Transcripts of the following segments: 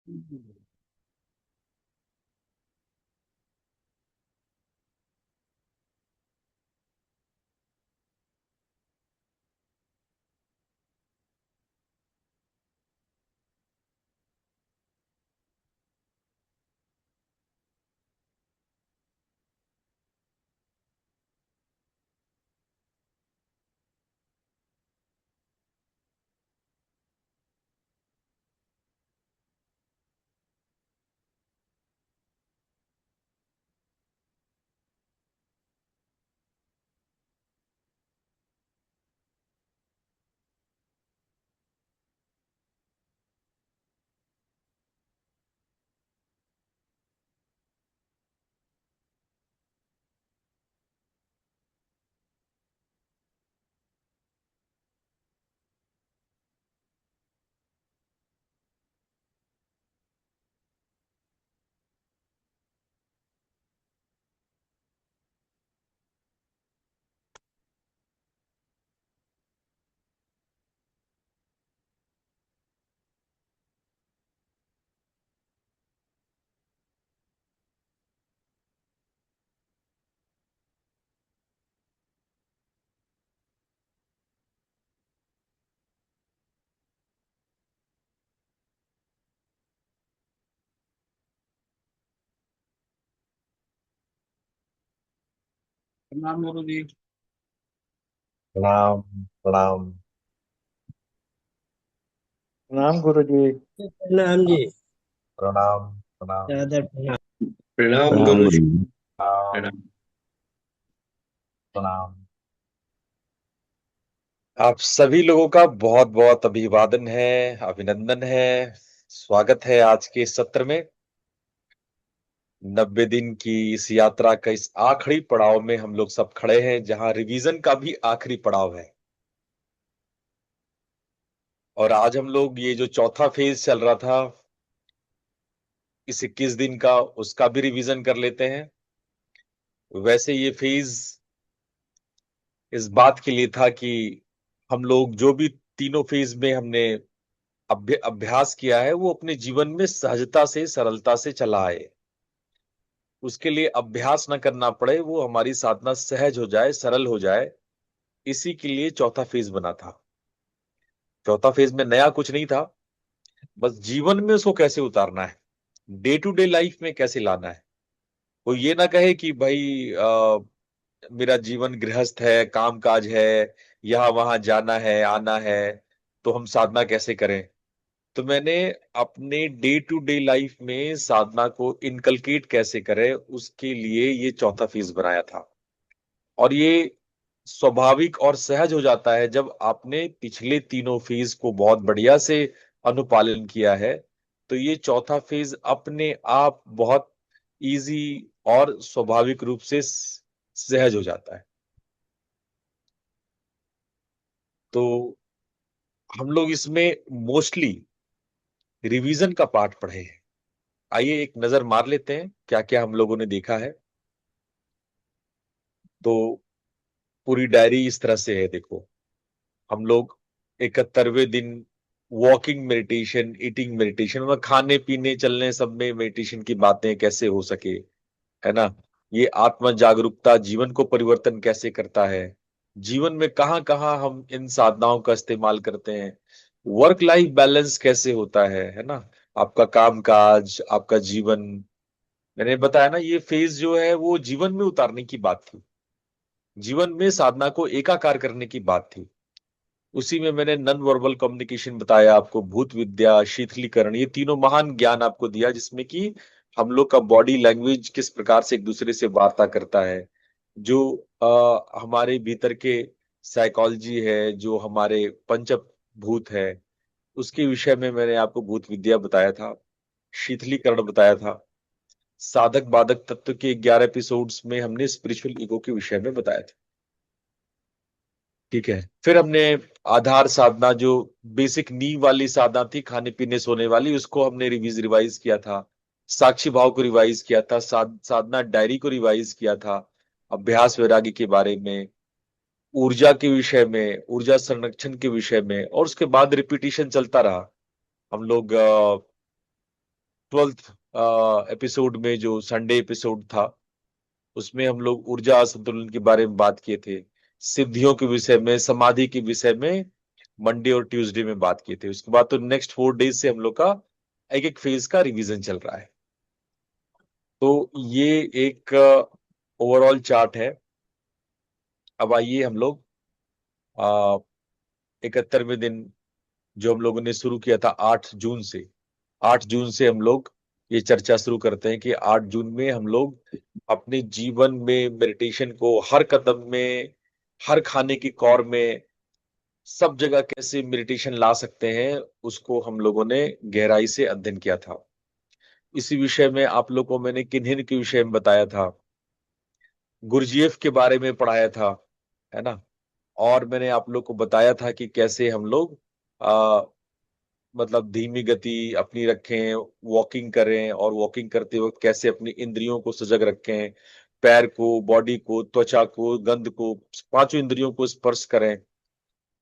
प्रणाम गुरु जी। प्रणाम। प्रणाम। प्रणाम गुरु जी। प्रणाम जी। प्रणाम। प्रणाम। ज्यादा प्रणाम। प्रणाम प्रणाम गुरु गुरु जी। जी। प्रणाम। प्रणाम। प्रणाम। आप सभी लोगों का बहुत बहुत अभिवादन है, अभिनंदन है। स्वागत है आज के इस सत्र में। 90 दिन की इस यात्रा का इस आखिरी पड़ाव में हम लोग सब खड़े हैं, जहां रिवीजन का भी आखिरी पड़ाव है। और आज हम लोग ये जो चौथा फेज चल रहा था, इस 21 दिन का, उसका भी रिवीजन कर लेते हैं। वैसे ये फेज इस बात के लिए था कि हम लोग जो भी तीनों फेज में हमने अभ्यास किया है, वो अपने जीवन में सहजता से, सरलता से चला आए। उसके लिए अभ्यास न करना पड़े, वो हमारी साधना सहज हो जाए, सरल हो जाए। इसी के लिए चौथा फेज बना था। चौथा फेज में नया कुछ नहीं था, बस जीवन में उसको कैसे उतारना है, डे टू डे लाइफ में कैसे लाना है। कोई ये ना कहे कि भाई मेरा जीवन गृहस्थ है, काम काज है, यहाँ वहां जाना है, आना है, तो हम साधना कैसे करें। तो मैंने अपने डे टू डे लाइफ में साधना को इनकलकेट कैसे करें, उसके लिए ये चौथा फेज बनाया था। और ये स्वाभाविक और सहज हो जाता है जब आपने पिछले तीनों फेज को बहुत बढ़िया से अनुपालन किया है। तो ये चौथा फेज अपने आप बहुत इजी और स्वाभाविक रूप से सहज हो जाता है। तो हम लोग इसमें मोस्टली रिवीजन का पार्ट पढ़े हैं। आइए एक नजर मार लेते हैं क्या क्या हम लोगों ने देखा है। तो पूरी डायरी इस तरह से है, देखो। हम लोग 71वें दिन वॉकिंग मेडिटेशन, ईटिंग मेडिटेशन, मतलब खाने पीने चलने सब में मेडिटेशन की बातें कैसे हो सके, है ना। ये आत्म जागरूकता जीवन को परिवर्तन कैसे करता है, जीवन में कहाँ कहाँ हम इन साधनाओं का इस्तेमाल करते हैं, वर्क लाइफ बैलेंस कैसे होता है ना। आपका काम काज, आपका जीवन, मैंने बताया ना, ये फेज जो है वो जीवन में उतारने की बात थी, जीवन में साधना को एकाकार करने की बात थी। उसी में मैंने नॉन वर्बल कम्युनिकेशन बताया आपको, भूत विद्या, शीतलीकरण, ये तीनों महान ज्ञान आपको दिया, जिसमें कि हम लोग का बॉडी लैंग्वेज किस प्रकार से एक दूसरे से वार्ता करता है, जो हमारे भीतर के साइकोलॉजी है, जो हमारे पंचभूत है, उसके विषय में मैंने आपको भूत विद्या बताया था, शीतलीकरण बताया था। साधक बाधक तत्व के 11 एपिसोड्स में हमने स्पिरिचुअल ईगो के विषय में बताया था। ठीक है। फिर हमने आधार साधना, जो बेसिक नींव वाली साधना थी, खाने पीने सोने वाली, उसको हमने रिवाइज किया था। साक्षी भाव को रिवाइज किया था, साधना डायरी को रिवाइज किया था, अभ्यास वैरागी के बारे में, ऊर्जा के विषय में, ऊर्जा संरक्षण के विषय में, और उसके बाद रिपीटिशन चलता रहा। हम लोग 12th एपिसोड में, जो संडे एपिसोड था, उसमें हम लोग ऊर्जा संतुलन के बारे में बात किए थे, सिद्धियों के विषय में, समाधि के विषय में मंडे और ट्यूसडे में बात किए थे। उसके बाद तो नेक्स्ट 4 डेज से हम लोग का एक एक फेज का रिवीजन चल रहा है। तो ये एक ओवरऑल चार्ट है। अब आइए हम लोग 71वें दिन, जो हम लोगों ने शुरू किया था 8 जून से हम लोग ये चर्चा शुरू करते हैं कि 8 जून में हम लोग अपने जीवन में मेडिटेशन को हर कदम में, हर खाने की कौर में, सब जगह कैसे मेडिटेशन ला सकते हैं, उसको हम लोगों ने गहराई से अध्ययन किया था। इसी विषय में आप लोगों को मैंने किन्हिन के विषय में बताया था, गुरजीएफ के बारे में पढ़ाया था, है ना। और मैंने आप लोग को बताया था कि कैसे हम लोग मतलब धीमी गति अपनी रखें, वॉकिंग करें, और वॉकिंग करते वक्त कैसे अपनी इंद्रियों को सजग रखें, पैर को, बॉडी को, त्वचा को, गंध को, पांचों इंद्रियों को स्पर्श करें।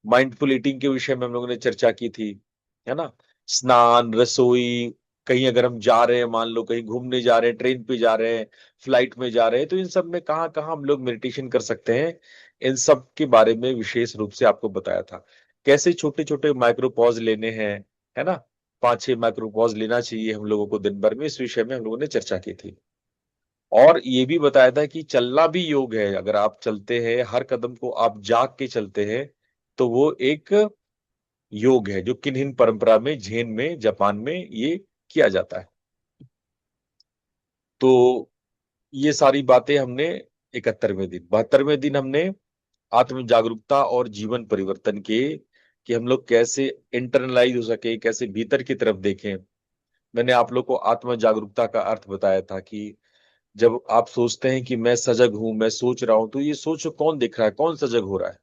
माइंडफुल ईटिंग के विषय में हम लोगों ने चर्चा की थी, है ना। स्नान, रसोई, कहीं अगर हम जा रहे हैं, मान लो कहीं घूमने जा रहे हैं, ट्रेन पे जा रहे हैं, फ्लाइट में जा रहे हैं, तो इन सब में कहाँ कहाँ हम लोग मेडिटेशन कर सकते हैं, इन सब के बारे में विशेष रूप से आपको बताया था। कैसे छोटे छोटे माइक्रो पॉज लेने हैं, है ना। 5-6 माइक्रो पॉज लेना चाहिए हम लोगों को दिन भर में, इस विषय में हम लोगों ने चर्चा की थी। और ये भी बताया था कि चलना भी योग है। अगर आप चलते हैं, हर कदम को आप जाग के चलते हैं, तो वो एक योग है, जो किन्हिन परंपरा में, झेन में, जापान में ये किया जाता है। तो ये सारी बातें हमने 72वें दिन हमने आत्म जागरूकता और जीवन परिवर्तन के, कि हम लोग कैसे इंटरनलाइज हो सके, कैसे भीतर की तरफ देखें। मैंने आप लोग को आत्म जागरूकता का अर्थ बताया था कि जब आप सोचते हैं कि मैं सजग हूं, मैं सोच रहा हूं, तो ये सोच कौन देख रहा है, कौन सजग हो रहा है।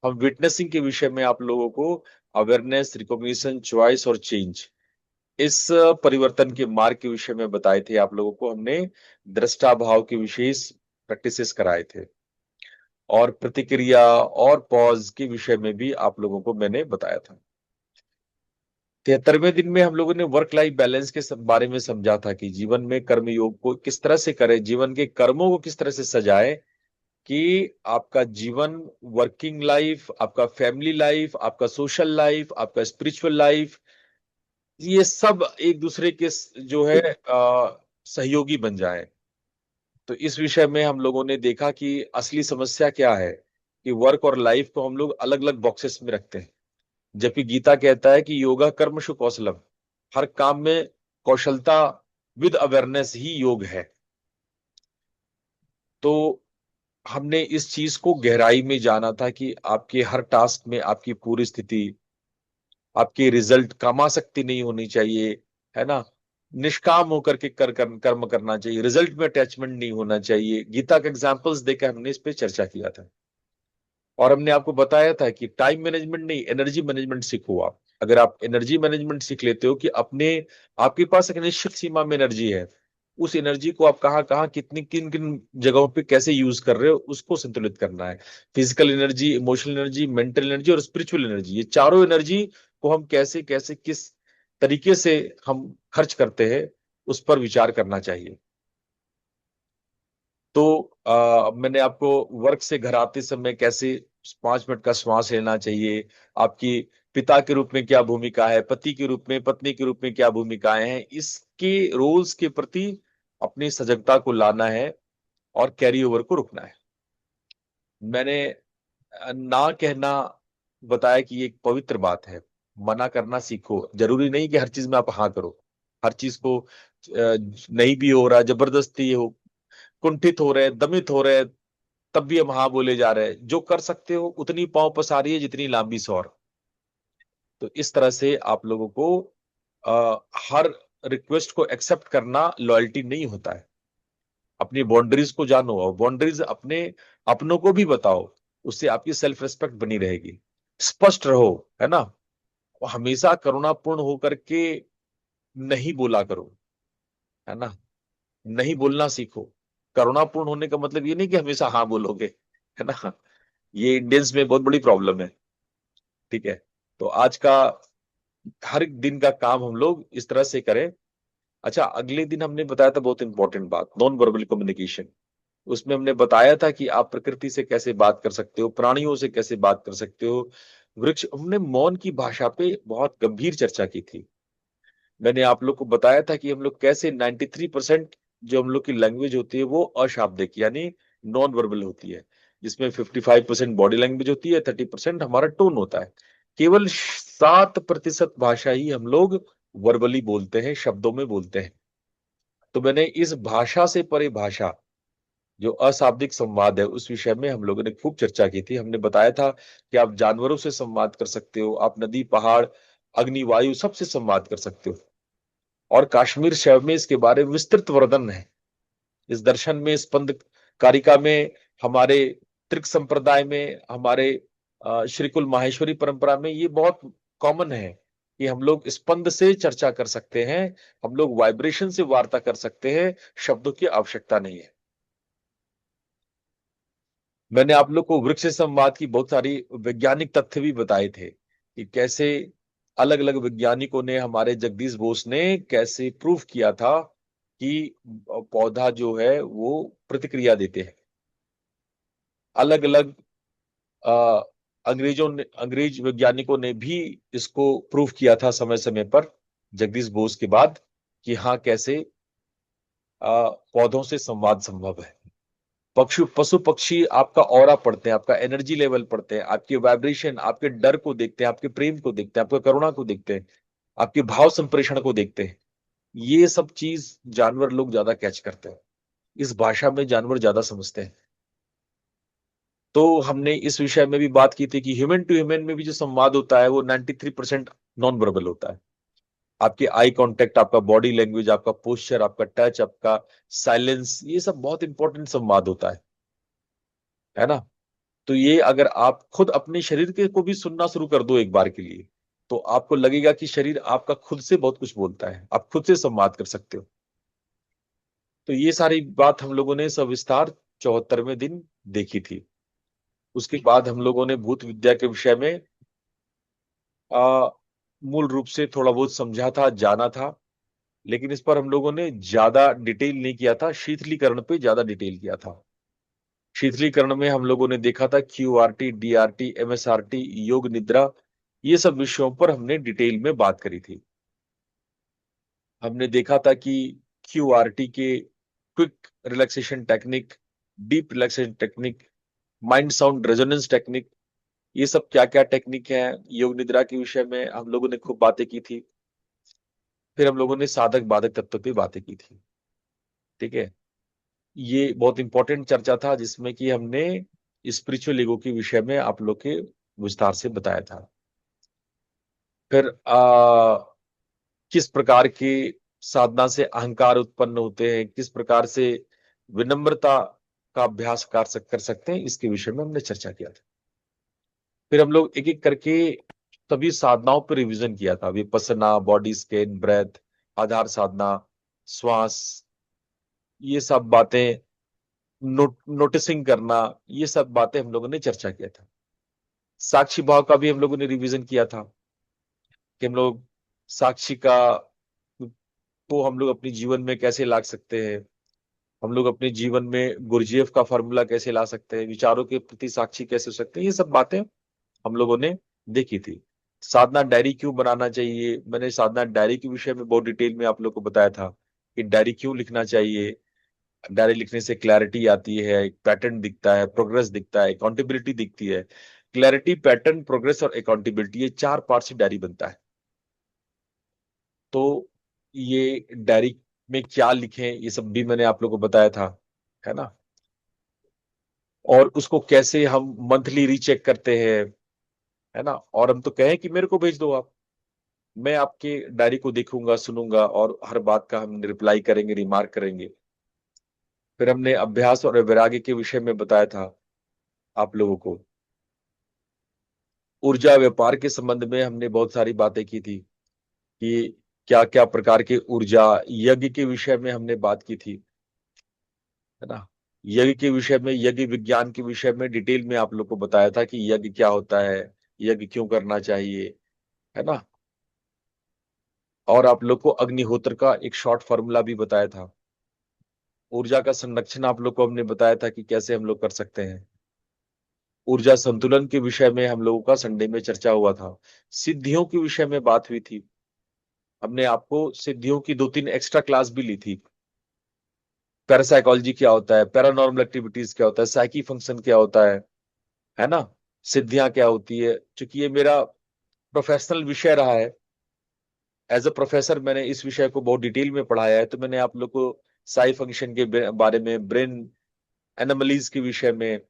हम विटनेसिंग के विषय में आप लोगों को अवेयरनेस, रिकॉग्निशन, चॉइस और चेंज, इस परिवर्तन के मार्ग के विषय में बताए थे। आप लोगों को हमने दृष्टा भाव के विशेष प्रैक्टिसेस कराए थे, और प्रतिक्रिया और पॉज के विषय में भी आप लोगों को मैंने बताया था। 73वें दिन में हम लोगों ने वर्क लाइफ बैलेंस के बारे में समझा था कि जीवन में कर्म योग को किस तरह से करें, जीवन के कर्मों को किस तरह से सजाए, कि आपका जीवन, वर्किंग लाइफ, आपका फैमिली लाइफ, आपका सोशल लाइफ, आपका स्पिरिचुअल लाइफ, ये सब एक दूसरे के जो है सहयोगी बन जाए। तो इस विषय में हम लोगों ने देखा कि असली समस्या क्या है, कि वर्क और लाइफ को हम लोग अलग अलग बॉक्सेस में रखते हैं, जबकि गीता कहता है कि योगा कर्मशु कौशलम, हर काम में कौशलता विद अवेयरनेस ही योग है। तो हमने इस चीज को गहराई में जाना था कि आपके हर टास्क में आपकी पूरी स्थिति, आपके रिजल्ट कामासक्ति नहीं होनी चाहिए, है ना। निष्काम होकर के कर्म करना चाहिए, रिजल्ट में अटैचमेंट नहीं होना चाहिए। गीता के एग्जांपल्स देकर हमने इस पे चर्चा किया था। और हमने आपको बताया था कि टाइम मैनेजमेंट नहीं, एनर्जी मैनेजमेंट सीखो आप। अगर आप एनर्जी मैनेजमेंट सीख लेते हो कि अपने, आपके पास एक निश्चित सीमा में एनर्जी है, उस एनर्जी को आप कहाँ कहाँ, कितनी, किन किन जगहों पे कैसे यूज कर रहे हो, उसको संतुलित करना है। Physical energy, emotional energy, mental energy और स्पिरिचुअल एनर्जी, ये चारों एनर्जी को हम कैसे कैसे, किस तरीके से हम खर्च करते हैं, उस पर विचार करना चाहिए। तो मैंने आपको वर्क से घर आते समय कैसे 5 मिनट का श्वास लेना चाहिए, आपकी पिता के रूप में क्या भूमिका है, पति के रूप में, पत्नी के रूप में क्या भूमिकाएं हैं, इसके रोल्स के प्रति अपनी सजगता को लाना है और कैरी ओवर को रुकना है। मैंने ना कहना बताया कि ये एक पवित्र बात है। मना करना सीखो, जरूरी नहीं कि हर चीज में आप हाँ करो। हर चीज को नहीं भी हो रहा, जबरदस्ती हो, कुंठित हो रहे, दमित हो रहे, तब भी हम हाँ बोले जा रहे हैं। जो कर सकते हो उतनी पांव पसारी है जितनी लांबी सौर। तो इस तरह से आप लोगों को हर रिक्वेस्ट को एक्सेप्ट करना लॉयल्टी नहीं होता है। अपनी बाउंड्रीज को जानो, और बाउंड्रीज अपने अपनों को भी बताओ, उससे आपकी सेल्फ रिस्पेक्ट बनी रहेगी। स्पष्ट रहो, है ना। हमेशा करुणापूर्ण होकर के नहीं बोला करो, है ना। नहीं बोलना सीखो। करुणापूर्ण होने का मतलब ये नहीं कि हमेशा हाँ बोलोगे, है ना। ये इंडियंस में बहुत बड़ी प्रॉब्लम है। ठीक है। तो आज का हर दिन का काम हम लोग इस तरह से करें, अच्छा, अगले दिन हमने बताया था बहुत इंपॉर्टेंट बात, नॉन वर्बल कम्युनिकेशन। उसमें हमने बताया था कि आप प्रकृति से कैसे बात कर सकते हो, प्राणियों से कैसे बात कर सकते हो, वृक्ष, हमने मौन की भाषा पे बहुत गंभीर चर्चा की थी। मैंने आप लोग को बताया था कि हम लोग कैसे 93% जो हम लोग की लैंग्वेज होती है वो अशाब्दिक यानी नॉन वर्बल होती है, जिसमें 55% बॉडी लैंग्वेज होती है, 30% हमारा टोन होता है। केवल 7% भाषा ही हम लोग वर्बली बोलते हैं, शब्दों में बोलते हैं। तो मैंने इस भाषा से परे भाषा, जो अशाब्दिक संवाद है, उस विषय में हम लोगों ने खूब चर्चा की थी। हमने बताया था कि आप जानवरों से संवाद कर सकते हो, आप नदी, पहाड़, अग्नि, वायु सबसे संवाद कर सकते हो। और कश्मीर शैव में इसके बारे में विस्तृत वर्णन है। इस दर्शन में, स्पंद कारिका में, हमारे त्रिक संप्रदाय में, हमारे श्रीकुल माहेश्वरी परंपरा में ये बहुत कॉमन है कि हम लोग स्पंद से चर्चा कर सकते हैं, हम लोग वाइब्रेशन से वार्ता कर सकते हैं, शब्दों की आवश्यकता नहीं है। मैंने आप लोग को वृक्ष संवाद की बहुत सारी वैज्ञानिक तथ्य भी बताए थे कि कैसे अलग अलग वैज्ञानिकों ने, हमारे जगदीश बोस ने कैसे प्रूफ किया था कि पौधा जो है वो प्रतिक्रिया देते हैं। अलग अलग अंग्रेज वैज्ञानिकों ने भी इसको प्रूफ किया था समय समय पर, जगदीश बोस के बाद, कि हाँ कैसे पौधों से संवाद संभव है। पशु पक्षी आपका ऑरा पढ़ते हैं, आपका एनर्जी लेवल पढ़ते हैं, आपके वाइब्रेशन, आपके डर को देखते हैं, आपके प्रेम को देखते हैं, आपके करुणा को देखते हैं, आपके भाव संप्रेषण को देखते हैं। ये सब चीज जानवर लोग ज्यादा कैच करते हैं, इस भाषा में जानवर ज्यादा समझते हैं। तो हमने इस विषय में भी बात की थी कि ह्यूमन टू ह्यूमन में भी जो संवाद होता है वो 93% नॉन वर्बल होता है। आपके आई कांटेक्ट, आपका बॉडी लैंग्वेज, आपका पोस्चर, आपका टच, आपका साइलेंस, ये सब बहुत इंपॉर्टेंट संवाद होता है ना। तो ये अगर आप खुद अपने शरीर के को भी सुनना शुरू कर दो एक बार के लिए, तो आपको लगेगा कि शरीर आपका खुद से बहुत कुछ बोलता है, आप खुद से संवाद कर सकते हो। तो ये सारी बात हम लोगों ने सविस्तार 74वें दिन देखी थी। उसके बाद हम लोगों ने भूत विद्या के विषय में आ, मूल रूप से थोड़ा बहुत समझा था, जाना था, लेकिन इस पर हम लोगों ने ज्यादा डिटेल नहीं किया था, शीतलीकरण पे ज्यादा डिटेल किया था। शीतलीकरण में हम लोगों ने देखा था QRT, DRT, MSRT, योग निद्रा, ये सब विषयों पर हमने डिटेल में बात करी थी। हमने देखा था कि QRT के quick relaxation technique, deep relaxation technique, mind sound resonance technique, ये सब क्या क्या टेक्निक है। योग निद्रा के विषय में हम लोगों ने खूब बातें की थी। फिर हम लोगों ने साधक बाधक तत्व पे बातें की थी। ठीक है, ये बहुत इंपॉर्टेंट चर्चा था जिसमें कि हमने स्पिरिचुअल ईगो के विषय में आप लोग के विस्तार से बताया था। फिर किस प्रकार की साधना से अहंकार उत्पन्न होते हैं, किस प्रकार से विनम्रता का अभ्यास कर सकते हैं, इसके विषय में हमने चर्चा किया था। फिर हम लोग एक एक करके सभी साधनाओं पर रिवीजन किया था, विपස්සना, बॉडी स्कैन, ब्रेथ, आधार साधना, श्वास, ये सब बातें, नोटिसिंग करना, ये सब बातें हम लोगों ने चर्चा किया था। साक्षी भाव का भी हम लोगों ने रिवीजन किया था कि हम लोग साक्षी का को हम लोग अपने जीवन में कैसे ला सकते हैं, हम लोग अपने जीवन में गुरजेफ का फॉर्मूला कैसे ला सकते हैं, विचारों के प्रति साक्षी कैसे हो सकते हैं, ये सब बातें हम लोगों ने देखी थी। साधना डायरी क्यों बनाना चाहिए, मैंने साधना डायरी के विषय में बहुत डिटेल में आप लोग को बताया था कि डायरी क्यों लिखना चाहिए। डायरी लिखने से क्लैरिटी आती है, एक पैटर्न दिखता है, प्रोग्रेस दिखता है, अकाउंटेबिलिटी दिखती है। क्लैरिटी, पैटर्न, प्रोग्रेस और अकाउंटेबिलिटी, ये 4 पार्ट से डायरी बनता है। तो ये डायरी में क्या लिखें, ये सब भी मैंने आप लोगों को बताया था, है ना। और उसको कैसे हम मंथली रीचेक करते हैं, है ना। और हम तो कहें कि मेरे को भेज दो आप, मैं आपके डायरी को देखूंगा, सुनूंगा और हर बात का हम रिप्लाई करेंगे, रिमार्क करेंगे। फिर हमने अभ्यास और वैराग्य के विषय में बताया था आप लोगों को। ऊर्जा व्यापार के संबंध में हमने बहुत सारी बातें की थी कि क्या क्या प्रकार के ऊर्जा, यज्ञ के विषय में हमने बात की थी, है ना। यज्ञ के विषय में, यज्ञ विज्ञान के विषय में डिटेल में आप लोग को बताया था कि यज्ञ क्या होता है, यज्ञ क्यों करना चाहिए, है ना। और आप लोग को अग्निहोत्र का एक शॉर्ट फॉर्मूला भी बताया था। ऊर्जा का संरक्षण आप लोग को हमने बताया था कि कैसे हम लोग कर सकते हैं। ऊर्जा संतुलन के विषय में हम लोगों का संडे में चर्चा हुआ था। सिद्धियों के विषय में बात हुई थी। हमने आपको सिद्धियों की 2-3 एक्स्ट्रा क्लास भी ली थी। पैरासाइकोलॉजी क्या होता है, पैरानॉर्मल एक्टिविटीज क्या होता है, साइकी फंक्शन क्या होता है ना, सिद्धियां क्या होती है। चूंकि ये मेरा प्रोफेशनल विषय रहा है, एज अ प्रोफेसर मैंने इस विषय को बहुत डिटेल में पढ़ाया है, तो मैंने आप लोग को साई फंक्शन के बारे में, ब्रेन एनोमलीज के विषय में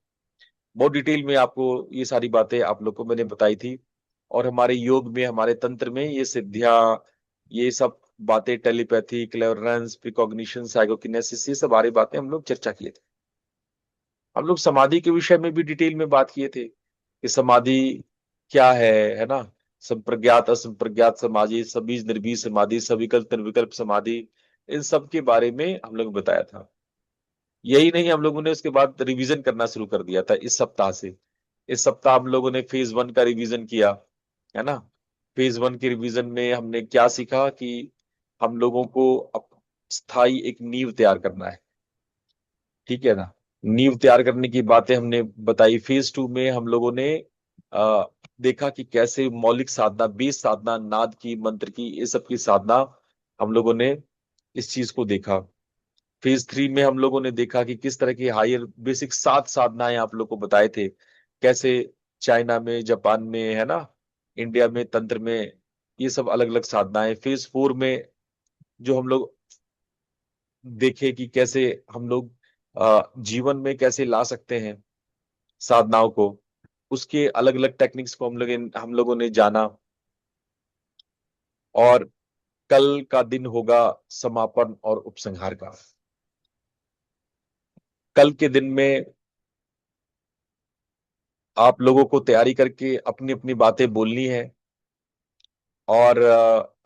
बहुत डिटेल में आपको ये सारी बातें आप लोग को मैंने बताई थी। और हमारे योग में, हमारे तंत्र में ये सिद्धियां, ये सब बातें, टेलीपैथी, क्लेयरेंस, प्रिकॉग्निशन, साइकोकिनेसिस, ये सब सारी बातें हम लोग चर्चा किए थे। हम लोग समाधि के विषय में भी डिटेल में बात किए थे कि समाधि क्या है ना, संप्रज्ञात असंप्रज्ञात समाधि, सबीज निर्बीज समाधि, सविकल्प निर्विकल्प समाधि, इन सब के बारे में हम लोग बताया था। यही नहीं, हम लोगों ने उसके बाद रिवीजन करना शुरू कर दिया था इस सप्ताह से। इस सप्ताह हम लोगों ने फेज 1 का रिवीजन किया, है ना। फेज 1 के रिवीजन में हमने क्या सीखा कि हम लोगों को स्थायी एक नींव तैयार करना है, ठीक है ना। नींव तैयार करने की बातें हमने बताई। फेज 2 में हम लोगों ने आ, देखा कि कैसे मौलिक साधना, बेस साधना, नाद की, मंत्र की, ये सब की साधना हम लोगों ने इस चीज को देखा। फेज 3 में हम लोगों ने देखा कि किस तरह की हायर बेसिक 7 साधनाएं आप लोग को बताए थे, कैसे चाइना में, जापान में, है ना, इंडिया में, तंत्र में, ये सब अलग अलग साधनाएं। फेज 4 में जो हम लोग देखे कि कैसे हम लोग जीवन में कैसे ला सकते हैं साधनाओं को, उसके अलग अलग टेक्निक्स को हम लोगों ने जाना। और कल का दिन होगा समापन और उपसंहार का। कल के दिन में आप लोगों को तैयारी करके अपनी अपनी बातें बोलनी है। और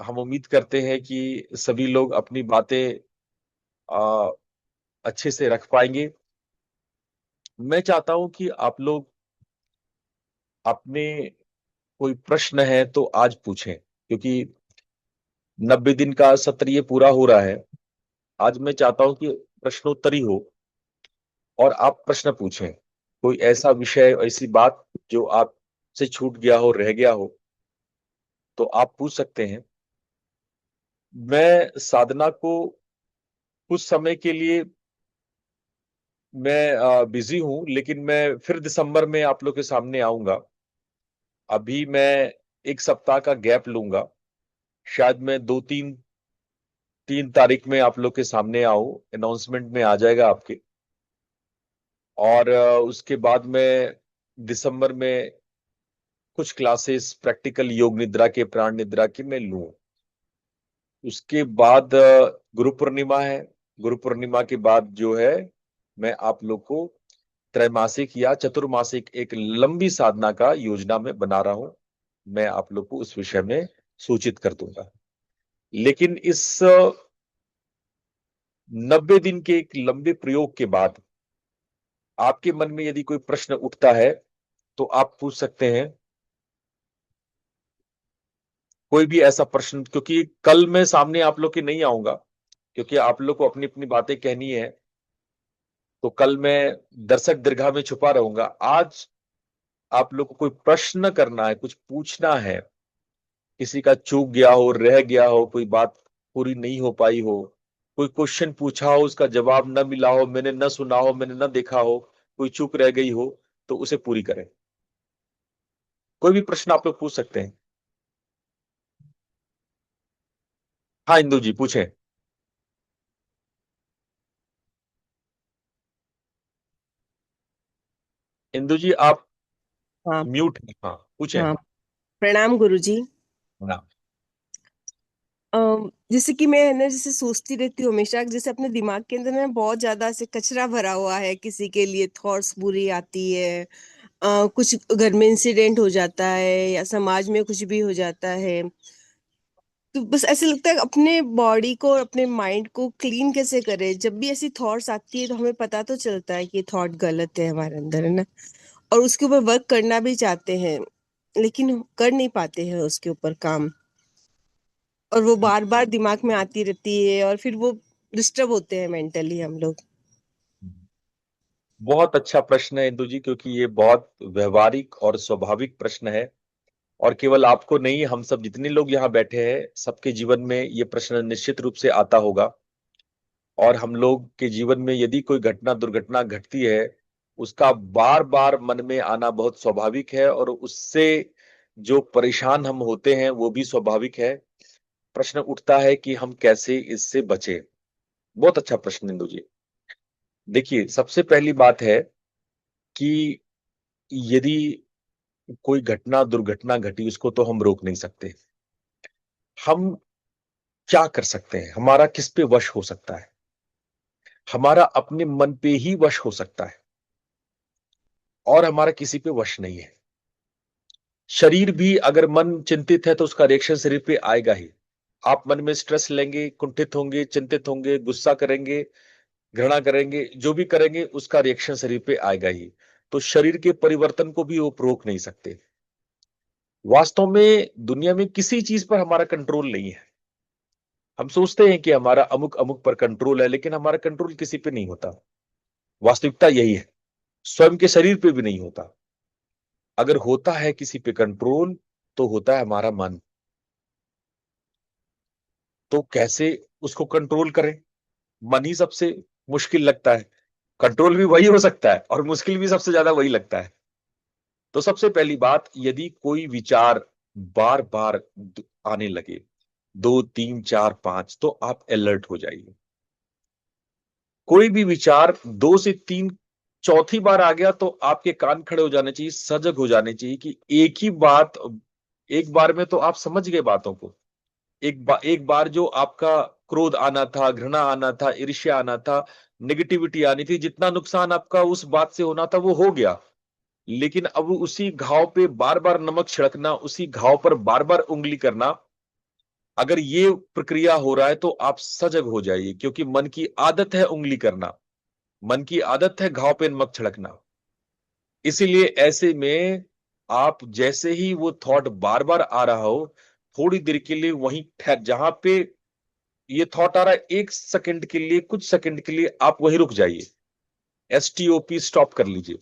हम उम्मीद करते हैं कि सभी लोग अपनी बातें अ, अच्छे से रख पाएंगे। मैं चाहता हूं कि आप लोग अपने कोई प्रश्न है तो आज पूछें, क्योंकि 90 दिन का सत्र ये पूरा हो रहा है। आज मैं चाहता हूं कि प्रश्नोत्तरी हो और आप प्रश्न पूछें। कोई ऐसा विषय, ऐसी बात जो आपसे छूट गया हो, रह गया हो, तो आप पूछ सकते हैं। मैं साधना को कुछ समय के लिए, मैं बिजी हूं, लेकिन मैं फिर दिसंबर में आप लोग के सामने आऊंगा। अभी मैं एक सप्ताह का गैप लूंगा। शायद मैं 3 तारीख में आप लोग के सामने आऊं, अनाउंसमेंट में आ जाएगा आपके। और उसके बाद मैं दिसंबर में कुछ क्लासेस प्रैक्टिकल योग निद्रा के, प्राण निद्रा के मैं लूं। उसके बाद गुरु पूर्णिमा है। गुरु पूर्णिमा के बाद जो है, मैं आप लोग को त्रैमासिक या चतुर्मासिक एक लंबी साधना का योजना में बना रहा हूं। मैं आप लोग को उस विषय में सूचित कर दूंगा। लेकिन इस 90 दिन के एक लंबे प्रयोग के बाद आपके मन में यदि कोई प्रश्न उठता है तो आप पूछ सकते हैं कोई भी ऐसा प्रश्न, क्योंकि कल मैं सामने आप लोग के नहीं आऊंगा, क्योंकि आप लोग को अपनी अपनी बातें कहनी है। तो कल मैं दर्शक दीर्घा में छुपा रहूंगा। आज आप लोग को कोई प्रश्न करना है, कुछ पूछना है, किसी का चूक गया हो, रह गया हो, कोई बात पूरी नहीं हो पाई हो, कोई क्वेश्चन पूछा हो, उसका जवाब न मिला हो, मैंने न सुना हो, मैंने न देखा हो, कोई चूक रह गई हो, तो उसे पूरी करें। कोई भी प्रश्न आप लोग पूछ सकते हैं। हाँ इंदु जी पूछें। इंदु जी आप हाँ। म्यूट हैं। हाँ पूछें। हाँ, प्रणाम गुरुजी। ना। जैसे कि मैं है ना, जैसे सोचती रहती हूँ हमेशा, जैसे अपने दिमाग के अंदर ना बहुत ज्यादा ऐसे कचरा भरा हुआ है, किसी के लिए थॉट्स बुरी आती है, कुछ घर में इंसिडेंट हो जाता है या समाज में कुछ भी हो जाता है। तो बस ऐसे लगता है अपने बॉडी को और अपने माइंड को क्लीन कैसे करें। जब भी ऐसी थॉट्स आती है तो हमें पता तो चलता है कि ये थॉट गलत है हमारे अंदर, है ना, और उसके ऊपर वर्क करना भी चाहते हैं, लेकिन कर नहीं पाते हैं उसके ऊपर काम। और वो बार बार दिमाग में आती रहती है और फिर वो डिस्टर्ब होते हैं मेंटली हम लोग। बहुत अच्छा प्रश्न है इंदु जी, क्योंकि ये बहुत व्यवहारिक और स्वाभाविक प्रश्न है, और केवल आपको नहीं, हम सब जितने लोग यहाँ बैठे हैं सबके जीवन में ये प्रश्न निश्चित रूप से आता होगा। और हम लोग के जीवन में यदि कोई घटना दुर्घटना घटती है, उसका बार बार मन में आना बहुत स्वाभाविक है, और उससे जो परेशान हम होते हैं वो भी स्वाभाविक है। प्रश्न उठता है कि हम कैसे इससे बचें। बहुत अच्छा प्रश्न इंदु जी। देखिए, सबसे पहली बात है कि यदि कोई घटना दुर्घटना घटी, उसको तो हम रोक नहीं सकते। हम क्या कर सकते हैं? हमारा किस पे वश हो सकता है? हमारा अपने मन पे ही वश हो सकता है, और हमारा किसी पे वश नहीं है। शरीर भी, अगर मन चिंतित है तो उसका रिएक्शन शरीर पे आएगा ही। आप मन में स्ट्रेस लेंगे, कुंठित होंगे, चिंतित होंगे, गुस्सा करेंगे, घृणा करेंगे, जो भी करेंगे उसका रिएक्शन शरीर पे आएगा ही। तो शरीर के परिवर्तन को भी वो रोक नहीं सकते। वास्तव में दुनिया में किसी चीज पर हमारा कंट्रोल नहीं है। हम सोचते हैं कि हमारा अमुक अमुक पर कंट्रोल है, लेकिन हमारा कंट्रोल किसी पे नहीं होता। वास्तविकता यही है, स्वयं के शरीर पे भी नहीं होता। अगर होता है किसी पे कंट्रोल, तो होता है हमारा मन। तो कैसे उसको कंट्रोल करें? मन ही सबसे मुश्किल लगता है। कंट्रोल भी वही हो सकता है, और मुश्किल भी सबसे ज्यादा वही लगता है। तो सबसे पहली बात, यदि कोई विचार बार बार आने लगे, 2 3 4 5, तो आप अलर्ट हो जाइए। कोई भी विचार 2 से 3 चौथी बार आ गया तो आपके कान खड़े हो जाने चाहिए, सजग हो जाने चाहिए कि एक ही बात, एक बार में तो आप समझ गए बातों को। एक बार जो आपका क्रोध आना था, घृणा आना था, ईर्ष्या आना था, नेगेटिविटी आनी थी, जितना नुकसान आपका उस बात से होना था वो हो गया। लेकिन अब उसी घाव पे बार बार नमक छिड़कना, उसी घाव पर बार बार उंगली करना, अगर ये प्रक्रिया हो रहा है तो आप सजग हो जाइए, क्योंकि मन की आदत है उंगली करना, मन की आदत है घाव पे नमक छिड़कना। इसीलिए ऐसे में आप जैसे ही वो थॉट बार बार आ रहा हो, थोड़ी देर के लिए वहीं ठहर, जहां पे ये थॉट आ रहा है, 1 सेकंड के लिए, कुछ सेकंड के लिए आप वहीं रुक जाइए। STOP, स्टॉप कर लीजिए,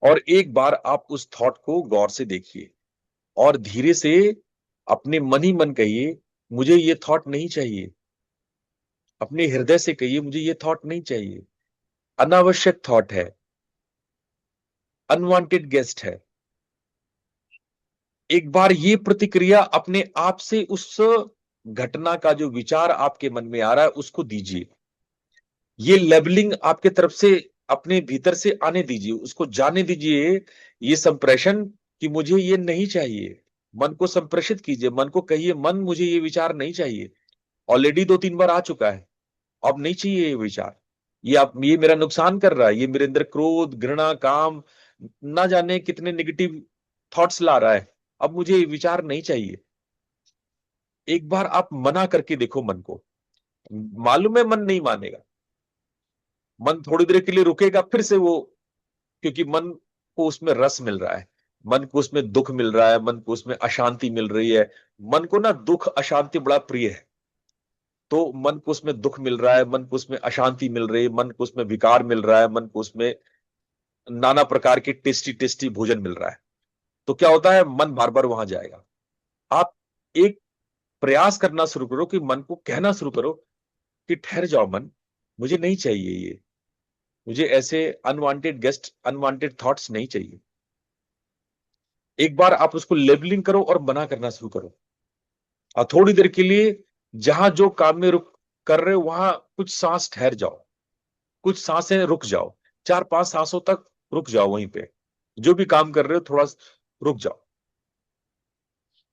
और एक बार आप उस थॉट को गौर से देखिए, और धीरे से अपने मन ही मन कहिए, मुझे ये थॉट नहीं चाहिए। अपने हृदय से कहिए, मुझे ये थॉट नहीं चाहिए, अनावश्यक थॉट है, अनवांटेड गेस्ट है। एक बार ये प्रतिक्रिया अपने आप से उस घटना का जो विचार आपके मन में आ रहा है उसको दीजिए। ये लेबलिंग आपके तरफ से अपने भीतर से आने दीजिए, उसको जाने दीजिए, ये संप्रेषण कि मुझे ये नहीं चाहिए। मन को संप्रेषित कीजिए, मन को कहिए, मन मुझे ये विचार नहीं चाहिए। ऑलरेडी 2 3 बार आ चुका है, अब नहीं चाहिए ये विचार। ये मेरा नुकसान कर रहा है, ये मेरे अंदर क्रोध, घृणा, काम, ना जाने कितने नेगेटिव थॉट्स ला रहा है। अब मुझे ये विचार नहीं चाहिए। एक बार आप मना करके देखो मन को, मालूम है मन नहीं मानेगा। मन थोड़ी देर के लिए रुकेगा, फिर से वो, क्योंकि मन को उसमें रस मिल रहा है, मन को उसमें दुख मिल रहा है, मन को उसमें अशांति मिल रही है। मन को ना दुख अशांति बड़ा प्रिय है। तो मन को उसमें दुख मिल रहा है, मन को उसमें अशांति मिल रही है, मन को उसमें विकार मिल रहा है, मन को उसमें नाना प्रकार के टेस्टी टेस्टी भोजन मिल रहा है। तो क्या होता है, मन बार बार वहां जाएगा। आप एक प्रयास करना शुरू करो कि मन को कहना शुरू करो कि ठहर जाओ मन, मुझे नहीं चाहिए ये, मुझे ऐसे अनवांटेड गेस्ट, अनवांटेड थॉट्स नहीं चाहिए। एक बार आप उसको लेबलिंग करो और मना करना शुरू करो, और थोड़ी देर के लिए जहां जो काम में रुक कर रहे हो वहां कुछ सांस ठहर जाओ, कुछ सांसें रुक जाओ, 4 5 सांसों तक रुक जाओ वहीं पे। जो भी काम कर रहे हो थोड़ा रुक जाओ।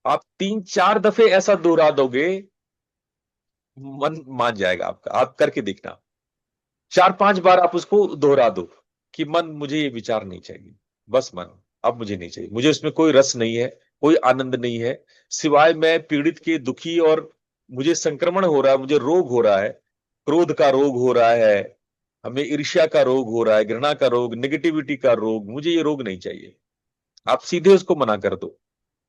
आप 3 4 दफे ऐसा दोहरा दोगे, मन मान जाएगा आपका। आप करके देखना, 4 5 बार आप उसको दोहरा दो कि मन मुझे ये विचार नहीं चाहिए, बस मन अब मुझे नहीं चाहिए, मुझे उसमें कोई रस नहीं है, कोई आनंद नहीं है, सिवाय मैं पीड़ित के, दुखी, और मुझे संक्रमण हो रहा है, मुझे रोग हो रहा है, क्रोध का रोग हो रहा है, हमें ईर्ष्या का रोग हो रहा है, घृणा का रोग, नेगेटिविटी का रोग, मुझे ये रोग नहीं चाहिए। आप सीधे उसको मना कर दो।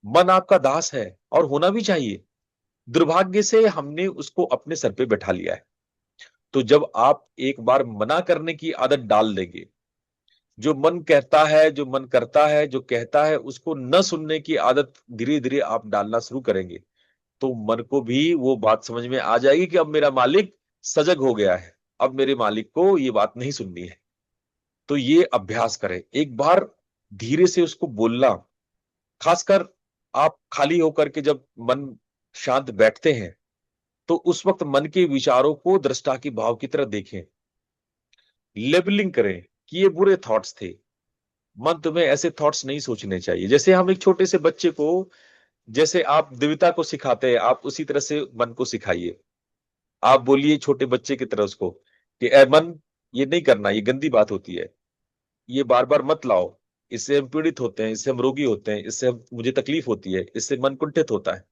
मन आपका दास है, और होना भी चाहिए। दुर्भाग्य से हमने उसको अपने सर पे बैठा लिया है। तो जब आप एक बार मना करने की आदत डाल देंगे, जो मन कहता है, जो मन करता है, जो कहता है, उसको न सुनने की आदत धीरे धीरे आप डालना शुरू करेंगे, तो मन को भी वो बात समझ में आ जाएगी कि अब मेरा मालिक सजग हो गया है, अब मेरे मालिक को ये बात नहीं सुननी है। तो ये अभ्यास करें, एक बार धीरे से उसको बोलना। खासकर आप खाली होकर के जब मन शांत बैठते हैं, तो उस वक्त मन के विचारों को दृष्टा की भाव की तरह देखें, लेबलिंग करें कि ये बुरे थॉट्स थे, मन तुम्हें ऐसे थॉट्स नहीं सोचने चाहिए। जैसे हम एक छोटे से बच्चे को, जैसे आप देवता को सिखाते हैं, आप उसी तरह से मन को सिखाइए। आप बोलिए छोटे बच्चे की तरह उसको कि ए मन, ये नहीं करना, ये गंदी बात होती है, ये बार बार मत लाओ, इससे हम पीड़ित होते हैं, इससे हम रोगी होते हैं, इससे मुझे तकलीफ होती है, इससे मन कुंठित होता है।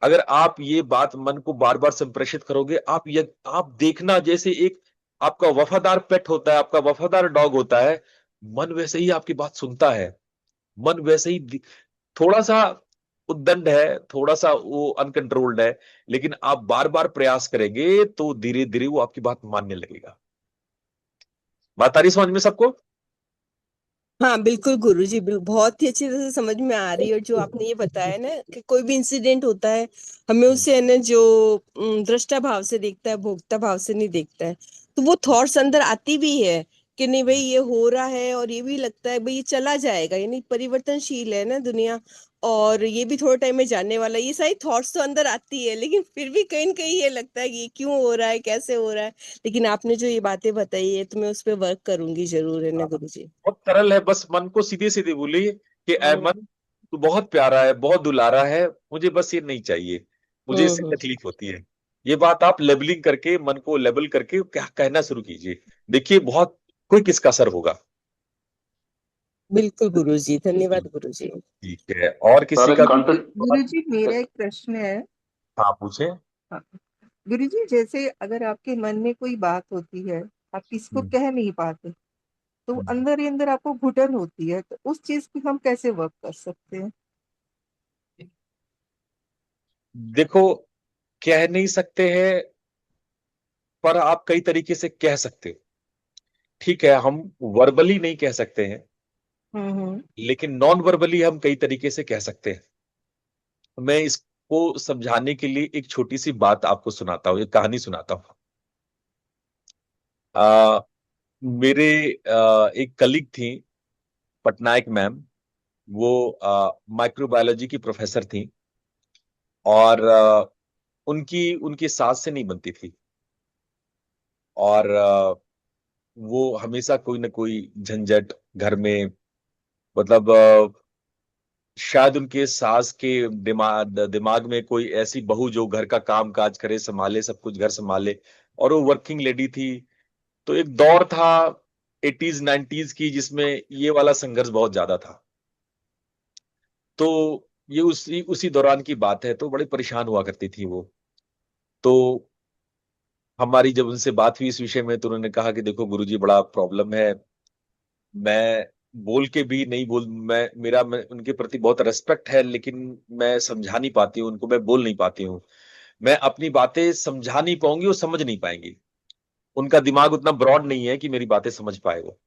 अगर आप ये बात मन को बार बार संप्रेषित करोगे, आप देखना, जैसे एक आपका वफादार पेट होता है, आपका वफादार डॉग होता है, मन वैसे ही आपकी बात सुनता है। मन वैसे ही थोड़ा सा उद्दंड है, थोड़ा सा वो अनकंट्रोल्ड है, लेकिन आप बार बार प्रयास करेंगे तो धीरे धीरे वो आपकी बात मानने लगेगा। बात आ रही समझ में सबको? हाँ बिल्कुल गुरुजी, बहुत ही अच्छी तरह से समझ में आ रही है। और जो आपने ये बताया ना कि कोई भी इंसिडेंट होता है, हमें उसे है ना जो दृष्टा भाव से देखता है, भोक्ता भाव से नहीं देखता है, तो वो थॉट्स अंदर आती भी है कि नहीं भाई ये हो रहा है, और ये भी लगता है भाई ये चला जाएगा, यानी परिवर्तनशील है ना दुनिया, और ये भी थोड़े टाइम में जाने वाला है। ये सारी थॉट्स तो अंदर आती है, लेकिन फिर भी कहीं न कहीं ये लगता है कि ये क्यों हो रहा है, कैसे हो रहा है। लेकिन आपने जो ये बातें बताई है, तो मैं उस पर वर्क करूंगी जरूर, है ना गुरुजी। बहुत सरल है, बस मन को सीधे सीधे बोलिए कि ऐ मन, हम्म तू बहुत प्यारा है, बहुत दुलारा है, मुझे बस ये नहीं चाहिए, मुझे इससे हम्म। तकलीफ होती है। ये बात आप लेबलिंग करके, मन को लेबल करके क्या कहना शुरू कीजिए, देखिए बहुत क्विक इसका असर होगा। बिल्कुल गुरुजी, धन्यवाद गुरुजी। ठीक है, और किसी सर का गुरुजी मेरा एक प्रश्न है। हाँ पूछे। हाँ, गुरुजी जैसे अगर आपके मन में कोई बात होती है, आप किसी को हम्म, कह नहीं पाते, तो हम्म। अंदर ही अंदर आपको घुटन होती है, तो उस चीज पे हम कैसे वर्क कर सकते हैं? देखो, कह नहीं सकते हैं, पर आप कई तरीके से कह सकते हो। ठीक है, हम वर्बली नहीं कह सकते हैं, हम्म। लेकिन नॉन वर्बली हम कई तरीके से कह सकते हैं। मैं इसको समझाने के लिए एक छोटी सी बात आपको सुनाता हूँ, एक कहानी सुनाता हूँ। आ, मेरे एक कलीग थी, पटनायक मैम। वो माइक्रोबायोलॉजी की प्रोफेसर थी, और उनकी उनकी सास से नहीं बनती थी, और वो हमेशा कोई ना कोई झंझट घर में, मतलब शायद उनके सास के दिमाग में कोई ऐसी बहू जो घर का काम काज करे, संभाले, सब कुछ घर संभाले, और वो वर्किंग लेडी थी। तो एक दौर था 80s 90s की, जिसमें ये वाला संघर्ष बहुत ज्यादा था। तो ये उसी उसी दौरान की बात है, तो बड़ी परेशान हुआ करती थी वो। तो हमारी जब उनसे बात हुई इस विषय में, तो उन्होंने कहा कि देखो गुरुजी, बड़ा प्रॉब्लम है, मैं बोल के भी नहीं बोल, मैं उनके प्रति बहुत रेस्पेक्ट है, लेकिन मैं समझा नहीं पाती हूँ उनको, मैं बोल नहीं पाती हूँ, मैं अपनी बातें समझा नहीं पाऊंगी, वो समझ नहीं पाएंगी, उनका दिमाग उतना ब्रॉड नहीं है कि मेरी बातें समझ पाए वो।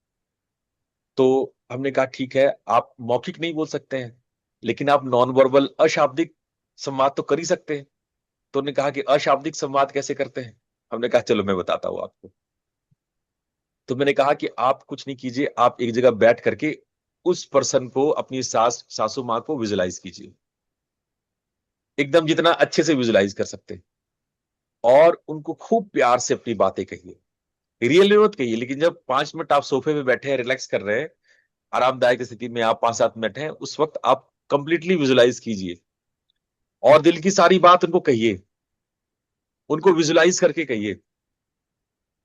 तो हमने कहा ठीक है, आप मौखिक नहीं बोल सकते हैं, लेकिन आप नॉन वर्बल अशाब्दिक संवाद तो कर ही सकते हैं। तो उन्होंने कहा कि अशाब्दिक संवाद कैसे करते हैं? हमने कहा चलो मैं बताता हूँ आपको। तो मैंने कहा कि आप कुछ नहीं कीजिए, आप एक जगह बैठ करके उस पर्सन को, अपनी सासू माँ को विजुलाइज कीजिए, एकदम जितना अच्छे से विजुलाइज कर सकते हैं, और उनको खूब प्यार से अपनी बातें कहिए। रियल मत कहिए, लेकिन जब 5 मिनट आप सोफे पे बैठे हैं, रिलैक्स कर रहे हैं, आरामदायक स्थिति में आप 5-7 मिनट हैं, उस वक्त आप कंप्लीटली विजुलाइज कीजिए, और दिल की सारी बात उनको कहिए, उनको विजुलाइज करके कहिए।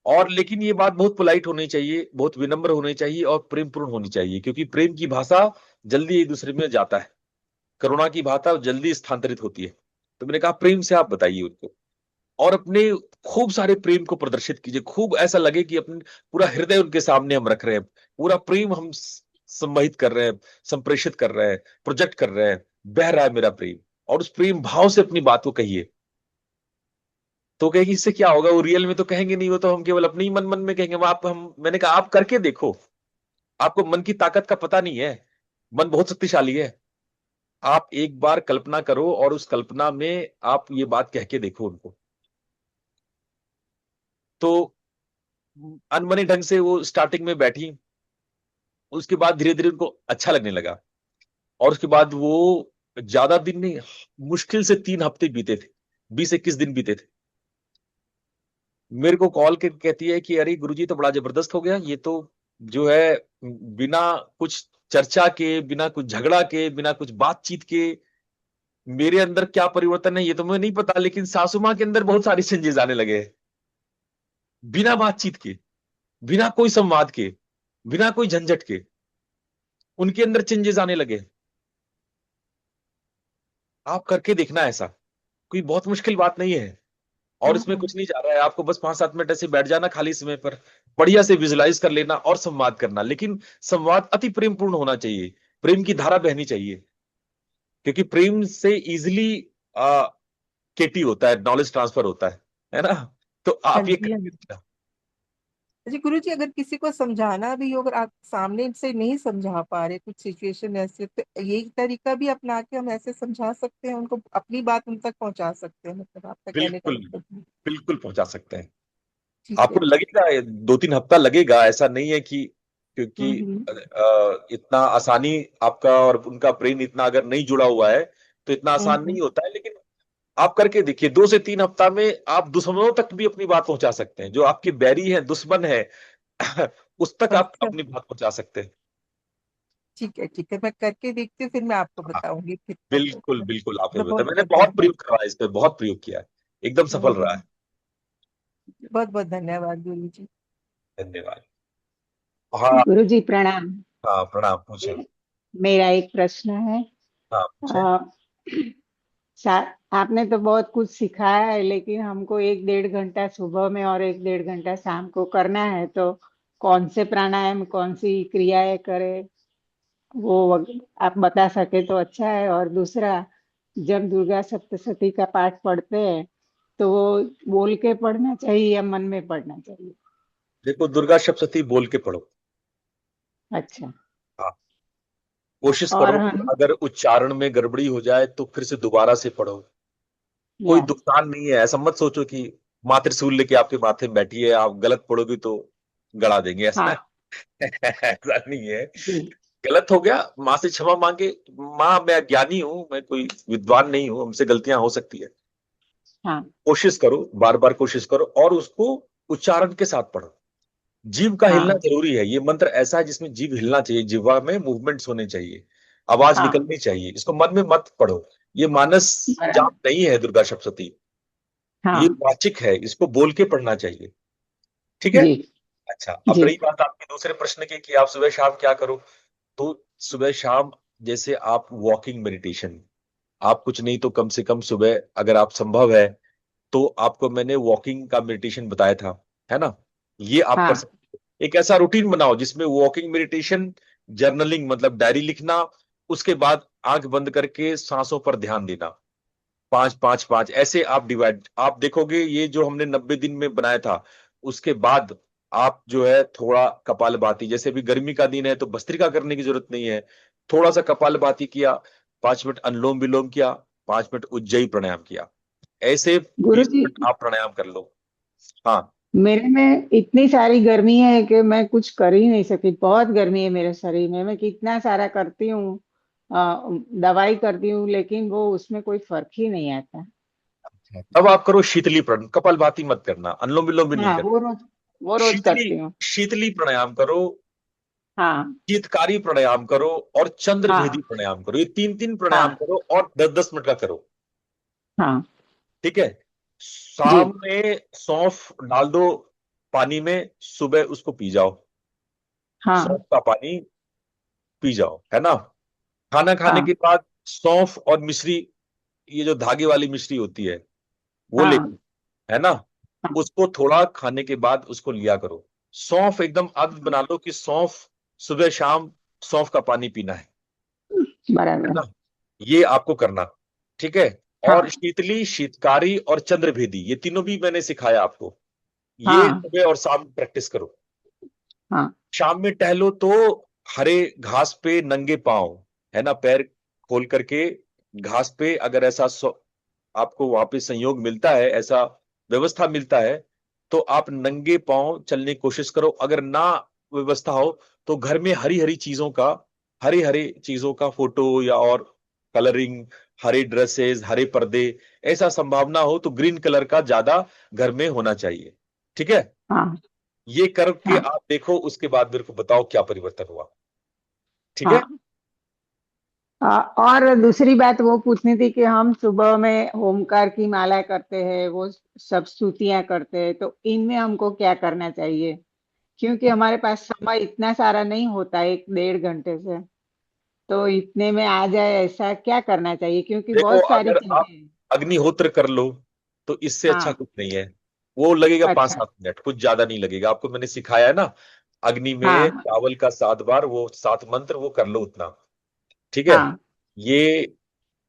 और लेकिन ये बात बहुत पोलाइट होनी चाहिए, बहुत विनम्र होनी चाहिए, और प्रेमपूर्ण होनी चाहिए, क्योंकि प्रेम की भाषा जल्दी एक दूसरे में जाता है, करुणा की भाषा जल्दी स्थानांतरित होती है। तो मैंने कहा प्रेम से आप बताइए उनको, और अपने खूब सारे प्रेम को प्रदर्शित कीजिए, खूब ऐसा लगे कि अपने पूरा हृदय उनके सामने हम रख रहे हैं, पूरा प्रेम हम संवहित कर रहे हैं, संप्रेषित कर रहे हैं, प्रोजेक्ट कर रहे हैं, बह रहा है मेरा प्रेम। और उस प्रेम भाव से अपनी बात को कहिए। तो कहेगी इससे क्या होगा, वो रियल में तो कहेंगे नहीं, वो तो हम केवल अपने ही मन मन में कहेंगे। मैंने कहा आप करके देखो, आपको मन की ताकत का पता नहीं है, मन बहुत शक्तिशाली है। आप एक बार कल्पना करो और उस कल्पना में आप ये बात कह के देखो उनको। तो अनमने ढंग से वो स्टार्टिंग में बैठी, उसके बाद धीरे धीरे उनको अच्छा लगने लगा। और उसके बाद वो ज्यादा दिन नहीं, मुश्किल से 3 हफ्ते बीते थे, 20-21 दिन बीते थे। मेरे को कॉल करके कहती है कि अरे गुरुजी तो बड़ा जबरदस्त हो गया, ये तो जो है बिना कुछ चर्चा के, बिना कुछ झगड़ा के, बिना कुछ बातचीत के मेरे अंदर क्या परिवर्तन है ये तो मुझे नहीं पता, लेकिन सासू माँ के अंदर बहुत सारे चेंजेस आने लगे हैं। बिना बातचीत के, बिना कोई संवाद के, बिना कोई झंझट के उनके अंदर चेंजेस आने लगे। आप करके देखना, ऐसा कोई बहुत मुश्किल बात नहीं है। और इसमें कुछ नहीं जा रहा है, आपको बस 5-7 मिनट ऐसे बैठ जाना खाली समय पर, बढ़िया से विजुलाइज कर लेना और संवाद करना। लेकिन संवाद अति प्रेम पूर्ण होना चाहिए, प्रेम की धारा बहनी चाहिए, क्योंकि प्रेम से इजिली केटी होता है, नॉलेज ट्रांसफर होता है ना। तो हाँ आप ये जी, हाँ करके जी। देखना। अच्छा गुरु जी, अगर किसी को समझाना भी हो, अगर आप सामने से नहीं समझा पा रहे, कुछ सिचुएशन ऐसे, तो यही तरीका भी अपना के हम ऐसे समझा सकते हैं उनको, अपनी बात उन तक पहुंचा सकते हैं, मतलब आपका कहने का बिल्कुल, मतलब है। बिल्कुल पहुंचा सकते हैं। ठीक है, आपको ठीक। लगेगा 2-3 हफ्ता लगेगा, ऐसा नहीं है कि, क्योंकि हम्म। इतना आसानी आपका और उनका प्रेम इतना अगर नहीं जुड़ा हुआ है तो इतना आसान हम्म। नहीं होता है। लेकिन आप करके देखिए, 2 से 3 हफ्ता में आप दुश्मनों तक भी अपनी बात पहुंचा सकते हैं। जो आपके बैरी है, दुश्मन है उस तक आप अच्छा, अपनी बात पहुंचा सकते हैं। ठीक है, ठीक है, मैं करके देखती हूँ, फिर मैं आपको हाँ, बताऊंगी फिर क्या बिल्कुल होता है। बिल्कुल, आपने बहुत बताया, मैंने बहुत बहुत धन्यवाद। प्रयोग करवाया, इस पे बहुत प्रयोग किया है, एकदम सफल रहा है। बहुत बहुत धन्यवाद गुरु जी। धन्यवाद। हाँ। गुरु जी प्रणाम। हाँ, प्रणाम, पूछे। मेरा एक प्रश्न है। हाँ, पूछे। अ, आपने तो बहुत कुछ सिखाया है, लेकिन हमको 1-1.5 घंटा सुबह में और 1-1.5 घंटा शाम को करना है, तो कौन से प्राणायाम, कौन सी क्रियाएं करें, वो आप बता सके तो अच्छा है। और दूसरा, जब दुर्गा सप्तशती का पाठ पढ़ते हैं तो वो बोल के पढ़ना चाहिए या मन में पढ़ना चाहिए? देखो, दुर्गा सप्तशती बोल के पढ़ो। अच्छा। हाँ, कोशिश और करो कि हम अगर उच्चारण में गड़बड़ी हो जाए तो फिर से दोबारा से पढ़ो। कोई या नुकसान नहीं है, ऐसा मत सोचो कि माँ त्रिशूल लेके आपके माथे में बैठी है, आप गलत पढ़ोगे तो गड़ा देंगे, ऐसा हाँ ऐसा नहीं है। जी। गलत हो गया, माँ से क्षमा मांगे। माँ, मैं ज्ञानी हूँ, मैं कोई विद्वान नहीं हूँ, हमसे गलतियां हो सकती है। हाँ कोशिश करो, बार बार कोशिश करो और उसको उच्चारण के साथ पढ़ो। जीभ का हिलना हाँ जरूरी है। ये मंत्र ऐसा है जिसमें जीभ हिलना चाहिए, जिह्वा में मूवमेंट्स होने चाहिए, आवाज हाँ। निकलनी चाहिए। इसको मन में मत पढ़ो। ये मानस बराबर। जाप नहीं है दुर्गा सप्तशती, ये हाँ वाचिक है, इसको बोल के पढ़ना चाहिए। ठीक है। जी। अच्छा, अब जी। रही बात आपके दूसरे प्रश्न की कि आप सुबह शाम क्या करो। तो सुबह शाम जैसे आप वॉकिंग मेडिटेशन, आप कुछ नहीं तो कम से कम सुबह अगर आप संभव है तो आपको मैंने वॉकिंग का मेडिटेशन बताया था, है ना, ये आप कर हाँ सकते हो। एक ऐसा रूटीन बनाओ जिसमें वॉकिंग मेडिटेशन, जर्नलिंग मतलब डायरी लिखना, उसके बाद आंख बंद करके सांसों पर ध्यान देना, 5-5-5 ऐसे आप डिवाइड, आप देखोगे ये जो हमने 90 दिन में बनाया था, उसके बाद आप जो है थोड़ा कपालभाति, जैसे अभी गर्मी का दिन है तो भस्त्रिका करने की जरूरत नहीं है, थोड़ा सा कपालभाति किया, 5 मिनट अनुलोम विलोम किया, 5 मिनट उज्जयी प्राणायाम किया, ऐसे गुरु 20 जी, मिनट आप प्राणायाम कर लो। हाँ। मेरे में इतनी सारी गर्मी है कि मैं कुछ कर ही नहीं सकती। बहुत गर्मी है मेरे शरीर में, मैं कितना सारा करती हूँ, दवाई करती हूँ, लेकिन वो उसमें कोई फर्क ही नहीं आता। अब आप करो शीतली प्राणायाम, कपालभाति मत करना, अनुलोम विलोम भी नहीं हाँ, करना। वो रोज शीतली करती हूँ। शीतली प्राणायाम करो, हाँ शीतकारी प्राणायाम करो और चंद्र भेदी हाँ प्राणायाम करो। ये 3-3 प्राणायाम हाँ करो और 10-10 मिनट का करो। हाँ ठीक है। जी। शाम में सौंफ डाल दो पानी में, सुबह उसको पी जाओ, सौंफ हाँ का पानी पी जाओ, है ना। खाना खाने हाँ के बाद सौंफ और मिश्री, ये जो धागे वाली मिश्री होती है वो ले, हाँ है ना, हाँ। उसको थोड़ा खाने के बाद उसको लिया करो। सौंफ एकदम आदत बना लो कि सौंफ सुबह शाम सौंफ का पानी पीना है बराबर। ना। ये आपको करना। ठीक है। हाँ और शीतली, शीतकारी और चंद्रभेदी, ये तीनों भी मैंने सिखाया आपको। ये हाँ सुबह और शाम प्रैक्टिस करो। हाँ शाम में टहलो तो हरे घास पे नंगे पांव, है ना, पैर खोल करके घास पे, अगर ऐसा आपको वहां पे संयोग मिलता है, ऐसा व्यवस्था मिलता है, तो आप नंगे पांव चलने की कोशिश करो। अगर ना व्यवस्था हो तो घर में हरी हरी चीजों का, हरे हरे चीजों का फोटो या और कलरिंग, हरे ड्रेसेस, हरे पर्दे, ऐसा संभावना हो तो ग्रीन कलर का ज्यादा घर में होना चाहिए। ठीक है। हाँ ये करके हाँ आप देखो, उसके बाद मेरे को बताओ क्या परिवर्तन हुआ। ठीक है। हाँ। और दूसरी बात वो पूछनी थी कि हम सुबह में ओमकार की माला करते हैं, वो सब स्तुतियां करते हैं, तो इनमें हमको क्या करना चाहिए? क्योंकि हमारे पास समय इतना सारा नहीं होता, 1-1.5 घंटे से, तो इतने में आ जाए ऐसा क्या करना चाहिए? क्योंकि देखो, बहुत सारी अगर चीजें आप हैं। अग्निहोत्र कर लो तो इससे अच्छा हाँ। कुछ नहीं है। वो लगेगा पांच अच्छा। सात मिनट कुछ ज्यादा नहीं लगेगा। आपको मैंने सिखाया है ना, अग्नि में हाँ चावल का 7 बार, वो 7 मंत्र, वो कर लो उतना। ठीक है। हाँ। ये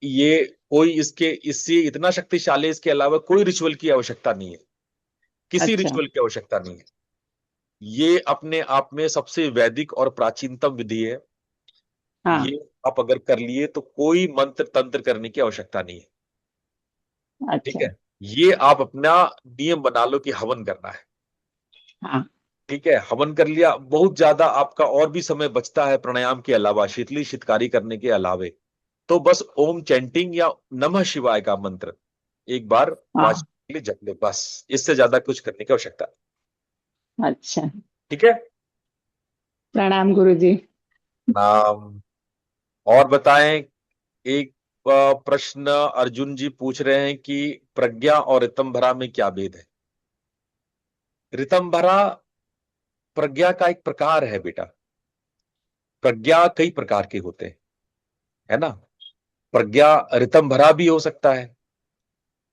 ये कोई इसके इससे इतना शक्तिशाली, इसके अलावा कोई रिचुअल की आवश्यकता नहीं है, किसी अच्छा। रिचुअल की आवश्यकता नहीं है। ये अपने आप में सबसे वैदिक और प्राचीनतम विधि है। हाँ। ये आप अगर कर लिए तो कोई मंत्र तंत्र करने की आवश्यकता नहीं है। ठीक अच्छा। है। ये आप अपना नियम बना लो कि हवन करना है। हाँ। ठीक है। हवन कर लिया, बहुत ज्यादा आपका और भी समय बचता है प्राणायाम के अलावा, शीतली शीतकारी करने के अलावे, तो बस ओम चैंटिंग या नमः शिवाय का मंत्र एक बार 5 मिनट हाँ। के लिए जप ले, बस। इससे ज्यादा कुछ करने की आवश्यकता नहीं। अच्छा। ठीक है। प्रणाम गुरु जी। नाम। और बताएं। एक प्रश्न अर्जुन जी पूछ रहे हैं कि प्रज्ञा और ऋतंभरा में क्या भेद है। ऋतंभरा प्रज्ञा का एक प्रकार है बेटा। प्रज्ञा कई प्रकार के होते हैं, है ना। प्रज्ञा ऋतंभरा भी हो सकता है,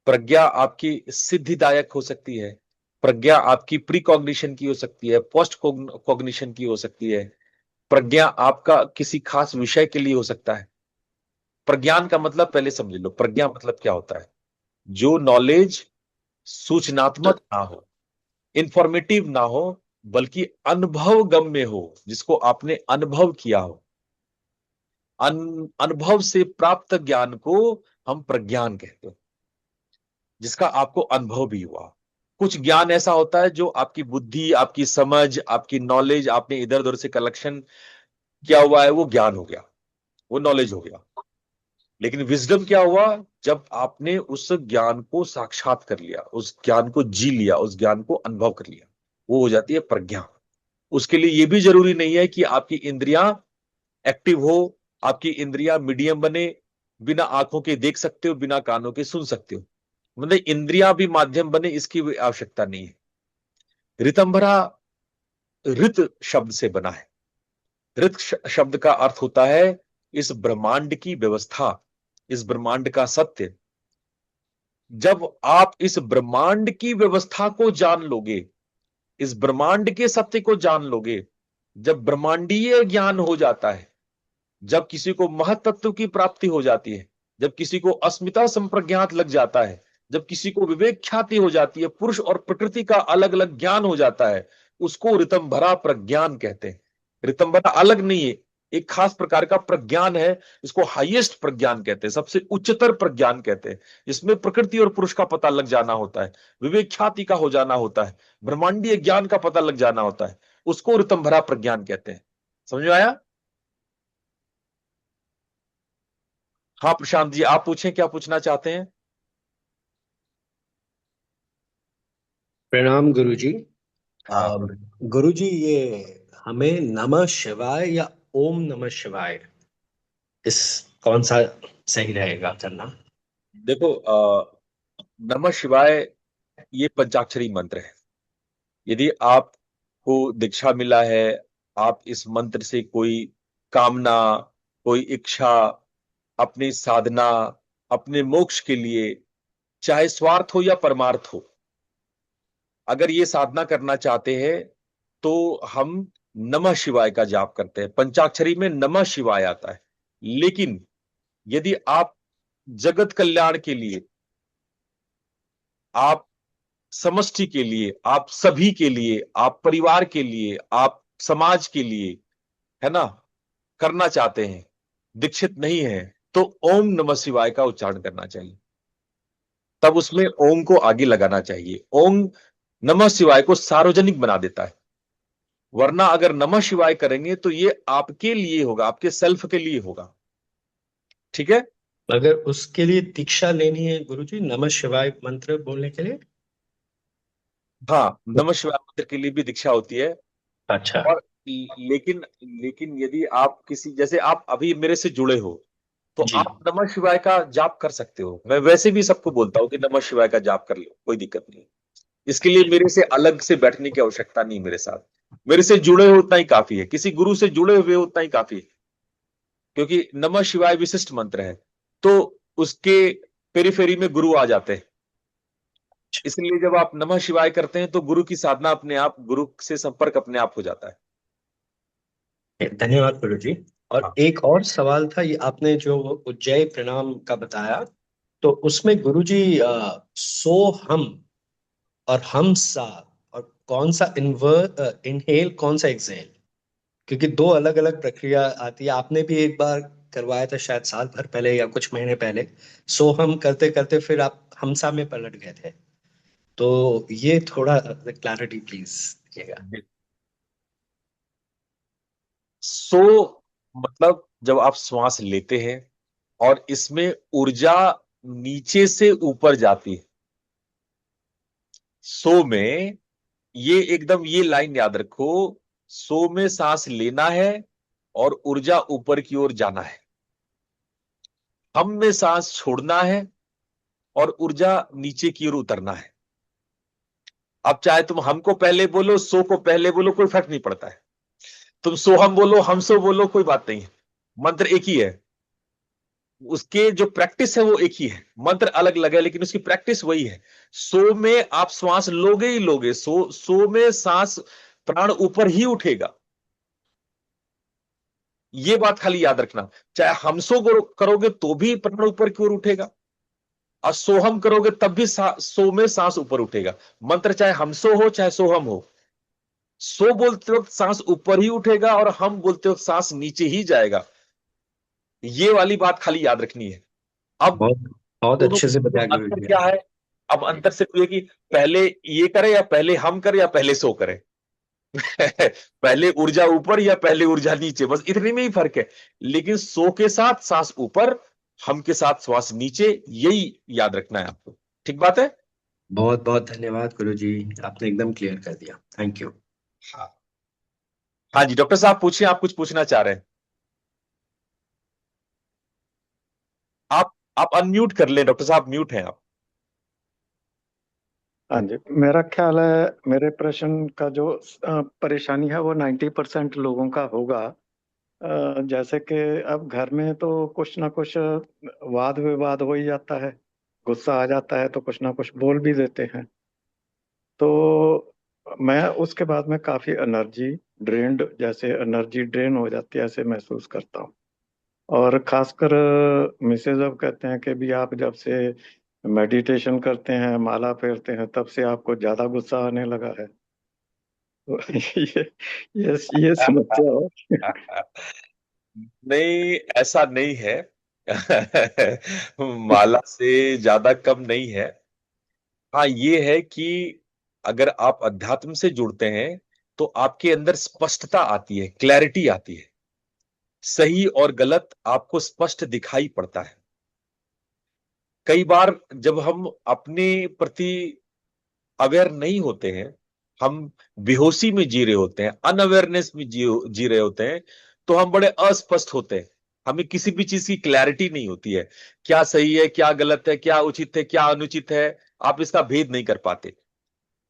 प्रज्ञा आपकी सिद्धिदायक हो सकती है, प्रज्ञा आपकी प्री कॉग्निशन की हो सकती है, पोस्ट कॉग्निशन की हो सकती है, प्रज्ञा आपका किसी खास विषय के लिए हो सकता है। प्रज्ञान का मतलब पहले समझ लो, प्रज्ञा मतलब क्या होता है। जो नॉलेज सूचनात्मक ना हो, इंफॉर्मेटिव ना हो, बल्कि अनुभव गम्य हो, जिसको आपने अनुभव किया हो, अनुभव से प्राप्त ज्ञान को हम प्रज्ञान कहते हैं, जिसका आपको अनुभव भी हुआ। कुछ ज्ञान ऐसा होता है जो आपकी बुद्धि, आपकी समझ, आपकी नॉलेज, आपने इधर उधर से कलेक्शन किया हुआ है, वो ज्ञान हो गया, वो नॉलेज हो गया। लेकिन विजडम क्या हुआ, जब आपने उस ज्ञान को साक्षात कर लिया, उस ज्ञान को जी लिया, उस ज्ञान को अनुभव कर लिया, वो हो जाती है प्रज्ञा। उसके लिए ये भी जरूरी नहीं है कि आपकी इंद्रियां एक्टिव हो, आपकी इंद्रियां मीडियम बने, बिना आंखों के देख सकते हो, बिना कानों के सुन सकते हो, मतलब इंद्रियां भी माध्यम बने, इसकी भी आवश्यकता नहीं है। ऋतंभरा ऋत शब्द से बना है। ऋत शब्द का अर्थ होता है इस ब्रह्मांड की व्यवस्था, इस ब्रह्मांड का सत्य। जब आप इस ब्रह्मांड की व्यवस्था को जान लोगे, इस ब्रह्मांड के सत्य को जान लोगे, जब ब्रह्मांडीय ज्ञान हो जाता है, जब किसी को महतत्व की प्राप्ति हो जाती है, जब किसी को अस्मिता संप्रज्ञात लग जाता है, जब किसी को विवेक ख्याति हो जाती है, पुरुष और प्रकृति का अलग अलग ज्ञान हो जाता है, उसको ऋतंभरा प्रज्ञान कहते हैं। ऋतंभरा अलग नहीं है, एक खास प्रकार का प्रज्ञान है। इसको हाईएस्ट प्रज्ञान कहते हैं, सबसे उच्चतर प्रज्ञान कहते हैं। इसमें प्रकृति और पुरुष का पता लग जाना होता है, विवेक ख्याति का हो जाना होता है, ब्रह्मांडीय ज्ञान का पता लग जाना होता है, उसको ऋतंभरा प्रज्ञान कहते हैं। समझ में आया। हाँ प्रशांत जी, आप पूछें, क्या पूछना चाहते हैं। प्रणाम गुरुजी। हाँ। गुरुजी, ये हमें नमः शिवाय या ओम नमः शिवाय, इस कौन सा सही रहेगा करना? देखो, नमः शिवाय ये पंचाक्षरी मंत्र है। यदि आपको दीक्षा मिला है, आप इस मंत्र से कोई कामना, कोई इच्छा, अपनी साधना, अपने मोक्ष के लिए, चाहे स्वार्थ हो या परमार्थ हो, अगर ये साधना करना चाहते हैं तो हम नमः शिवाय का जाप करते हैं। पंचाक्षरी में नमः शिवाय आता है। लेकिन यदि आप जगत कल्याण के लिए, आप समष्टि के लिए, आप सभी के लिए, आप परिवार के लिए, आप समाज के लिए, है ना, करना चाहते हैं, दीक्षित नहीं है, तो ओम नमः शिवाय का उच्चारण करना चाहिए। तब उसमें ओम को आगे लगाना चाहिए। ओम नमः शिवाय को सार्वजनिक बना देता है। वरना अगर नमः शिवाय करेंगे तो ये आपके लिए होगा, आपके सेल्फ के लिए होगा। ठीक है। अगर उसके लिए दीक्षा लेनी है गुरुजी नमः शिवाय मंत्र बोलने के लिए? हाँ, नमः शिवाय मंत्र के लिए भी दीक्षा होती है। अच्छा। और लेकिन लेकिन यदि आप किसी, जैसे आप अभी मेरे से जुड़े हो, तो जी। आप नमः शिवाय का जाप कर सकते हो। मैं वैसे भी सबको बोलता हूं कि नमः शिवाय का जाप कर लो, कोई दिक्कत नहीं। इसके लिए मेरे से अलग से बैठने की आवश्यकता नहीं। मेरे साथ, मेरे से जुड़े हो उतना ही काफी है, किसी गुरु से जुड़े हुए हो उतना ही काफी है, क्योंकि नमः शिवाय विशिष्ट मंत्र है, तो उसके पेरीफेरी में गुरु आ जाते हैं। इसलिए जब आप नमः शिवाय करते हैं तो गुरु की साधना अपने आप, गुरु से संपर्क अपने आप हो जाता है। धन्यवाद गुरुजी। और हाँ। एक और सवाल था, ये आपने जो उज्जय प्रणाम का बताया, तो उसमें गुरुजी सो हम और हम सा, और कौन सा इनहेल कौन सा एक्सहेल, क्योंकि दो अलग अलग प्रक्रिया आती है। आपने भी एक बार करवाया था शायद साल भर पहले या कुछ महीने पहले, सो हम करते करते फिर आप हमसा में पलट गए थे। तो ये थोड़ा क्लैरिटी प्लीज दीजिएगा। सो मतलब जब आप श्वास लेते हैं और इसमें ऊर्जा नीचे से ऊपर जाती है, सो में, ये एकदम ये लाइन याद रखो, सो में सांस लेना है और ऊर्जा ऊपर की ओर जाना है। हम में सांस छोड़ना है और ऊर्जा नीचे की ओर उतरना है। अब चाहे तुम हमको पहले बोलो, सो को पहले बोलो, कोई फर्क नहीं पड़ता है। तुम सो हम बोलो, हम सो बोलो, कोई बात नहीं है, मंत्र एक ही है। उसके जो प्रैक्टिस है वो एक ही है, मंत्र अलग अलग है, लेकिन उसकी प्रैक्टिस वही है। सो में आप श्वास लोगे ही लोगे, सो में सांस, प्राण ऊपर ही उठेगा। ये बात खाली याद रखना। चाहे हम सो करोगे तो भी प्राण ऊपर की ओर उठेगा, और सोहम करोगे तब भी सो में सांस ऊपर उठेगा। मंत्र चाहे हम सो हो चाहे सोहम हो, सो बोलते वक्त सांस ऊपर ही उठेगा और हम बोलते वक्त सांस नीचे ही जाएगा। ये वाली बात खाली याद रखनी है। अब बहुत बहुत दोनों अच्छे से में बताया अंतर गुरुजी क्या ने। है? अब अंतर सिर्फ ये कि पहले ये करे या पहले हम करें या पहले सो करें। पहले ऊर्जा ऊपर या पहले ऊर्जा नीचे, बस इतने में ही फर्क है। लेकिन सो के साथ सांस ऊपर, हम के साथ श्वास नीचे, यही याद रखना है आपको। ठीक बात है। बहुत बहुत धन्यवाद गुरुजी, आपने एकदम क्लियर कर दिया। Thank you. हाँ। हाँ जी डॉक्टर साहब पूछिए, आप कुछ पूछना चाह रहे हैं। आप अनम्यूट कर लें डॉक्टर साहब, म्यूट हैं आप। हाँ जी, मेरा ख्याल है मेरे प्रश्न का जो परेशानी है वो 90% लोगों का होगा। जैसे कि अब घर में तो कुछ ना कुछ वाद विवाद हो ही जाता है, गुस्सा आ जाता है तो कुछ ना कुछ बोल भी देते हैं। तो मैं उसके बाद में काफी एनर्जी ड्रेन्ड, जैसे एनर्जी ड्रेन हो जाती है ऐसे महसूस करता हूँ। और खासकर मिसेज अब कहते हैं कि भी आप जब से मेडिटेशन करते हैं, माला फेरते हैं, तब से आपको ज्यादा गुस्सा आने लगा है। तो ये समस्या हो। नहीं, ऐसा नहीं है। माला से ज्यादा कम नहीं है। हाँ, ये है कि अगर आप अध्यात्म से जुड़ते हैं तो आपके अंदर स्पष्टता आती है, क्लैरिटी आती है, सही और गलत आपको स्पष्ट दिखाई पड़ता है। कई बार जब हम अपने प्रति अवेयर नहीं होते हैं, हम बेहोशी में जी रहे होते हैं, अनअवेयरनेस में जी रहे होते हैं, तो हम बड़े अस्पष्ट होते हैं। हमें किसी भी चीज की क्लैरिटी नहीं होती है, क्या सही है क्या गलत है, क्या उचित है क्या अनुचित है, आप इसका भेद नहीं कर पाते।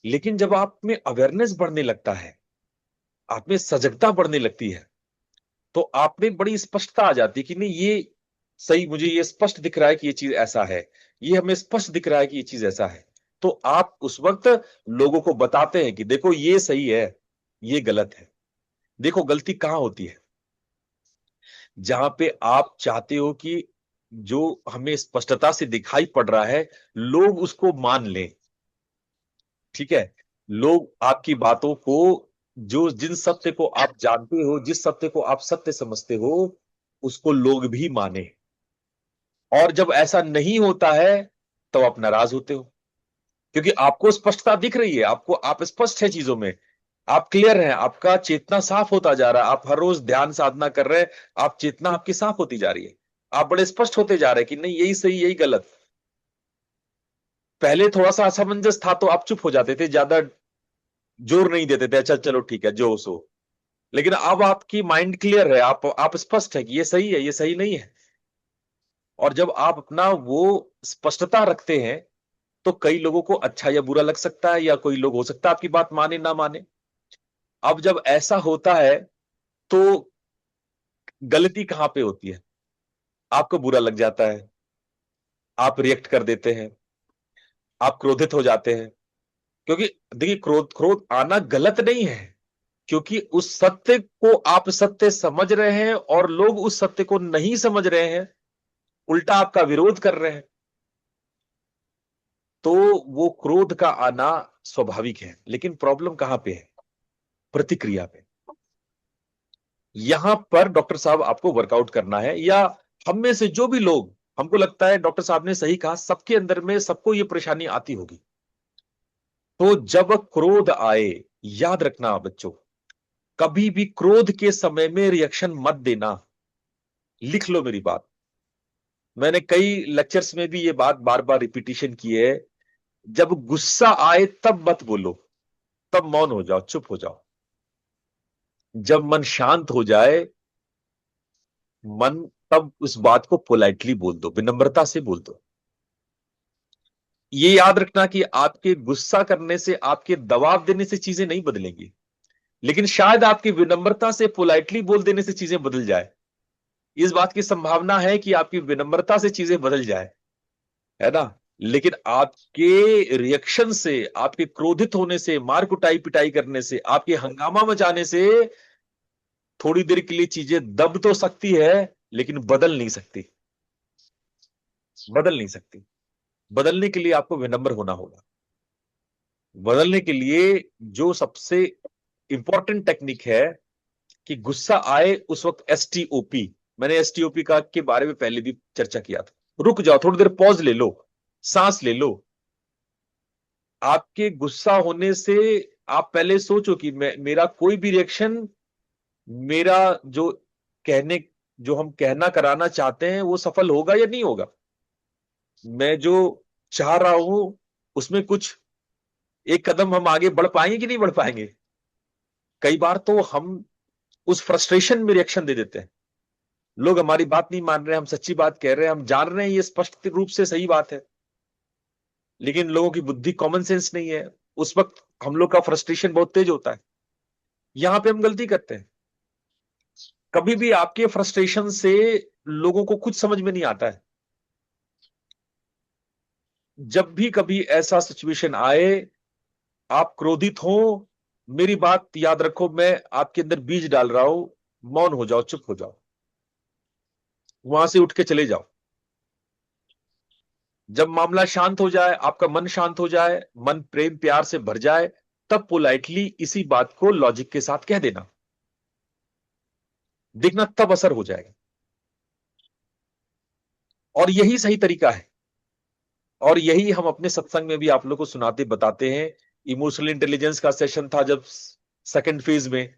लेकिन जब आप में अवेयरनेस बढ़ने लगता है, आप में सजगता बढ़ने लगती है, तो आप में बड़ी स्पष्टता आ जाती है कि नहीं, ये सही, मुझे ये स्पष्ट दिख रहा है कि ये चीज ऐसा है, ये हमें स्पष्ट दिख रहा है कि ये चीज ऐसा है। तो आप उस वक्त लोगों को बताते हैं कि देखो ये सही है, ये गलत है। देखो गलती कहां होती है? जहां पे आप चाहते हो कि जो हमें स्पष्टता से दिखाई पड़ रहा है, लोग उसको मान लें। ठीक है, लोग आपकी बातों को, जो जिन सत्य को आप जानते हो, जिस सत्य को आप सत्य समझते हो, उसको लोग भी माने। और जब ऐसा नहीं होता है तो आप नाराज होते हो, क्योंकि आपको स्पष्टता दिख रही है, आप स्पष्ट है चीजों में, आप क्लियर हैं, आपका चेतना साफ होता जा रहा है, आप हर रोज ध्यान साधना कर रहे हैं, आप चेतना आपकी साफ होती जा रही है, आप बड़े स्पष्ट होते जा रहे हैं कि नहीं यही सही यही गलत। पहले थोड़ा सा असमंजस था तो आप चुप हो जाते थे, ज्यादा जोर नहीं देते थे, अच्छा चलो ठीक है जो सो। लेकिन अब आपकी माइंड क्लियर है, आप स्पष्ट है कि ये सही है ये सही नहीं है। और जब आप अपना वो स्पष्टता रखते हैं तो कई लोगों को अच्छा या बुरा लग सकता है, या कोई लोग हो सकता है आपकी बात माने ना माने। अब जब ऐसा होता है तो गलती कहां पे होती है? आपको बुरा लग जाता है, आप रिएक्ट कर देते हैं, आप क्रोधित हो जाते हैं। क्योंकि देखिए, क्रोध क्रोध आना गलत नहीं है, क्योंकि उस सत्य को आप सत्य समझ रहे हैं और लोग उस सत्य को नहीं समझ रहे हैं, उल्टा आपका विरोध कर रहे हैं, तो वो क्रोध का आना स्वाभाविक है। लेकिन प्रॉब्लम कहां पे है? प्रतिक्रिया पे। यहां पर डॉक्टर साहब आपको वर्कआउट करना है, या हम में से जो भी लोग, हमको लगता है डॉक्टर साहब ने सही कहा, सबके अंदर में सबको ये परेशानी आती होगी। तो जब क्रोध आए, याद रखना बच्चों, कभी भी क्रोध के समय में रिएक्शन मत देना। लिख लो मेरी बात, मैंने कई लेक्चर्स में भी ये बात बार बार रिपीटिशन की है। जब गुस्सा आए तब मत बोलो, तब मौन हो जाओ, चुप हो जाओ। जब मन शांत हो जाए, मन तब उस बात को पोलाइटली बोल दो, विनम्रता से बोल दो। ये याद रखना कि आपके गुस्सा करने से, आपके दबाव देने से चीजें नहीं बदलेंगी, लेकिन शायद आपकी विनम्रता से, पोलाइटली बोल देने से चीजें बदल जाए। इस बात की संभावना है कि आपकी विनम्रता से चीजें बदल जाए, है ना। लेकिन आपके रिएक्शन से, आपके क्रोधित होने से, मार कुटाई पिटाई करने से, आपके हंगामा मचाने से थोड़ी देर के लिए चीजें दब तो सकती है, लेकिन बदल नहीं सकती, बदल नहीं सकती। बदलने के लिए आपको विनम्र होना होगा। बदलने के लिए जो सबसे इंपॉर्टेंट टेक्निक है कि गुस्सा आए उस वक्त एसटीओपी, मैंने एसटीओपी का के बारे में पहले भी चर्चा किया था। रुक जाओ, थोड़ी देर पॉज ले लो, सांस ले लो। आपके गुस्सा होने से आप पहले सोचो कि मेरा कोई भी रिएक्शन, मेरा जो कहने, जो हम कहना कराना चाहते हैं वो सफल होगा या नहीं होगा। मैं जो चाह रहा हूं उसमें कुछ एक कदम हम आगे बढ़ पाएंगे कि नहीं बढ़ पाएंगे। कई बार तो हम उस फ्रस्ट्रेशन में रिएक्शन दे देते हैं, लोग हमारी बात नहीं मान रहे, हम सच्ची बात कह रहे हैं, हम जान रहे हैं ये स्पष्ट रूप से सही बात है, लेकिन लोगों की बुद्धि, कॉमन सेंस नहीं है। उस वक्त हम लोग का फ्रस्ट्रेशन बहुत तेज होता है, यहां पे हम गलती करते हैं। कभी भी आपके फ्रस्ट्रेशन से लोगों को कुछ समझ में नहीं आता है। जब भी कभी ऐसा सिचुएशन आए, आप क्रोधित हो, मेरी बात याद रखो, मैं आपके अंदर बीज डाल रहा हूं, मौन हो जाओ, चुप हो जाओ, वहां से उठ के चले जाओ। जब मामला शांत हो जाए, आपका मन शांत हो जाए, मन प्रेम प्यार से भर जाए, तब पोलाइटली इसी बात को लॉजिक के साथ कह देना, देखना तब असर हो जाएगा। और यही सही तरीका है, और यही हम अपने सत्संग में भी आप लोग को सुनाते बताते हैं। इमोशनल इंटेलिजेंस का सेशन था जब सेकंड फेज में,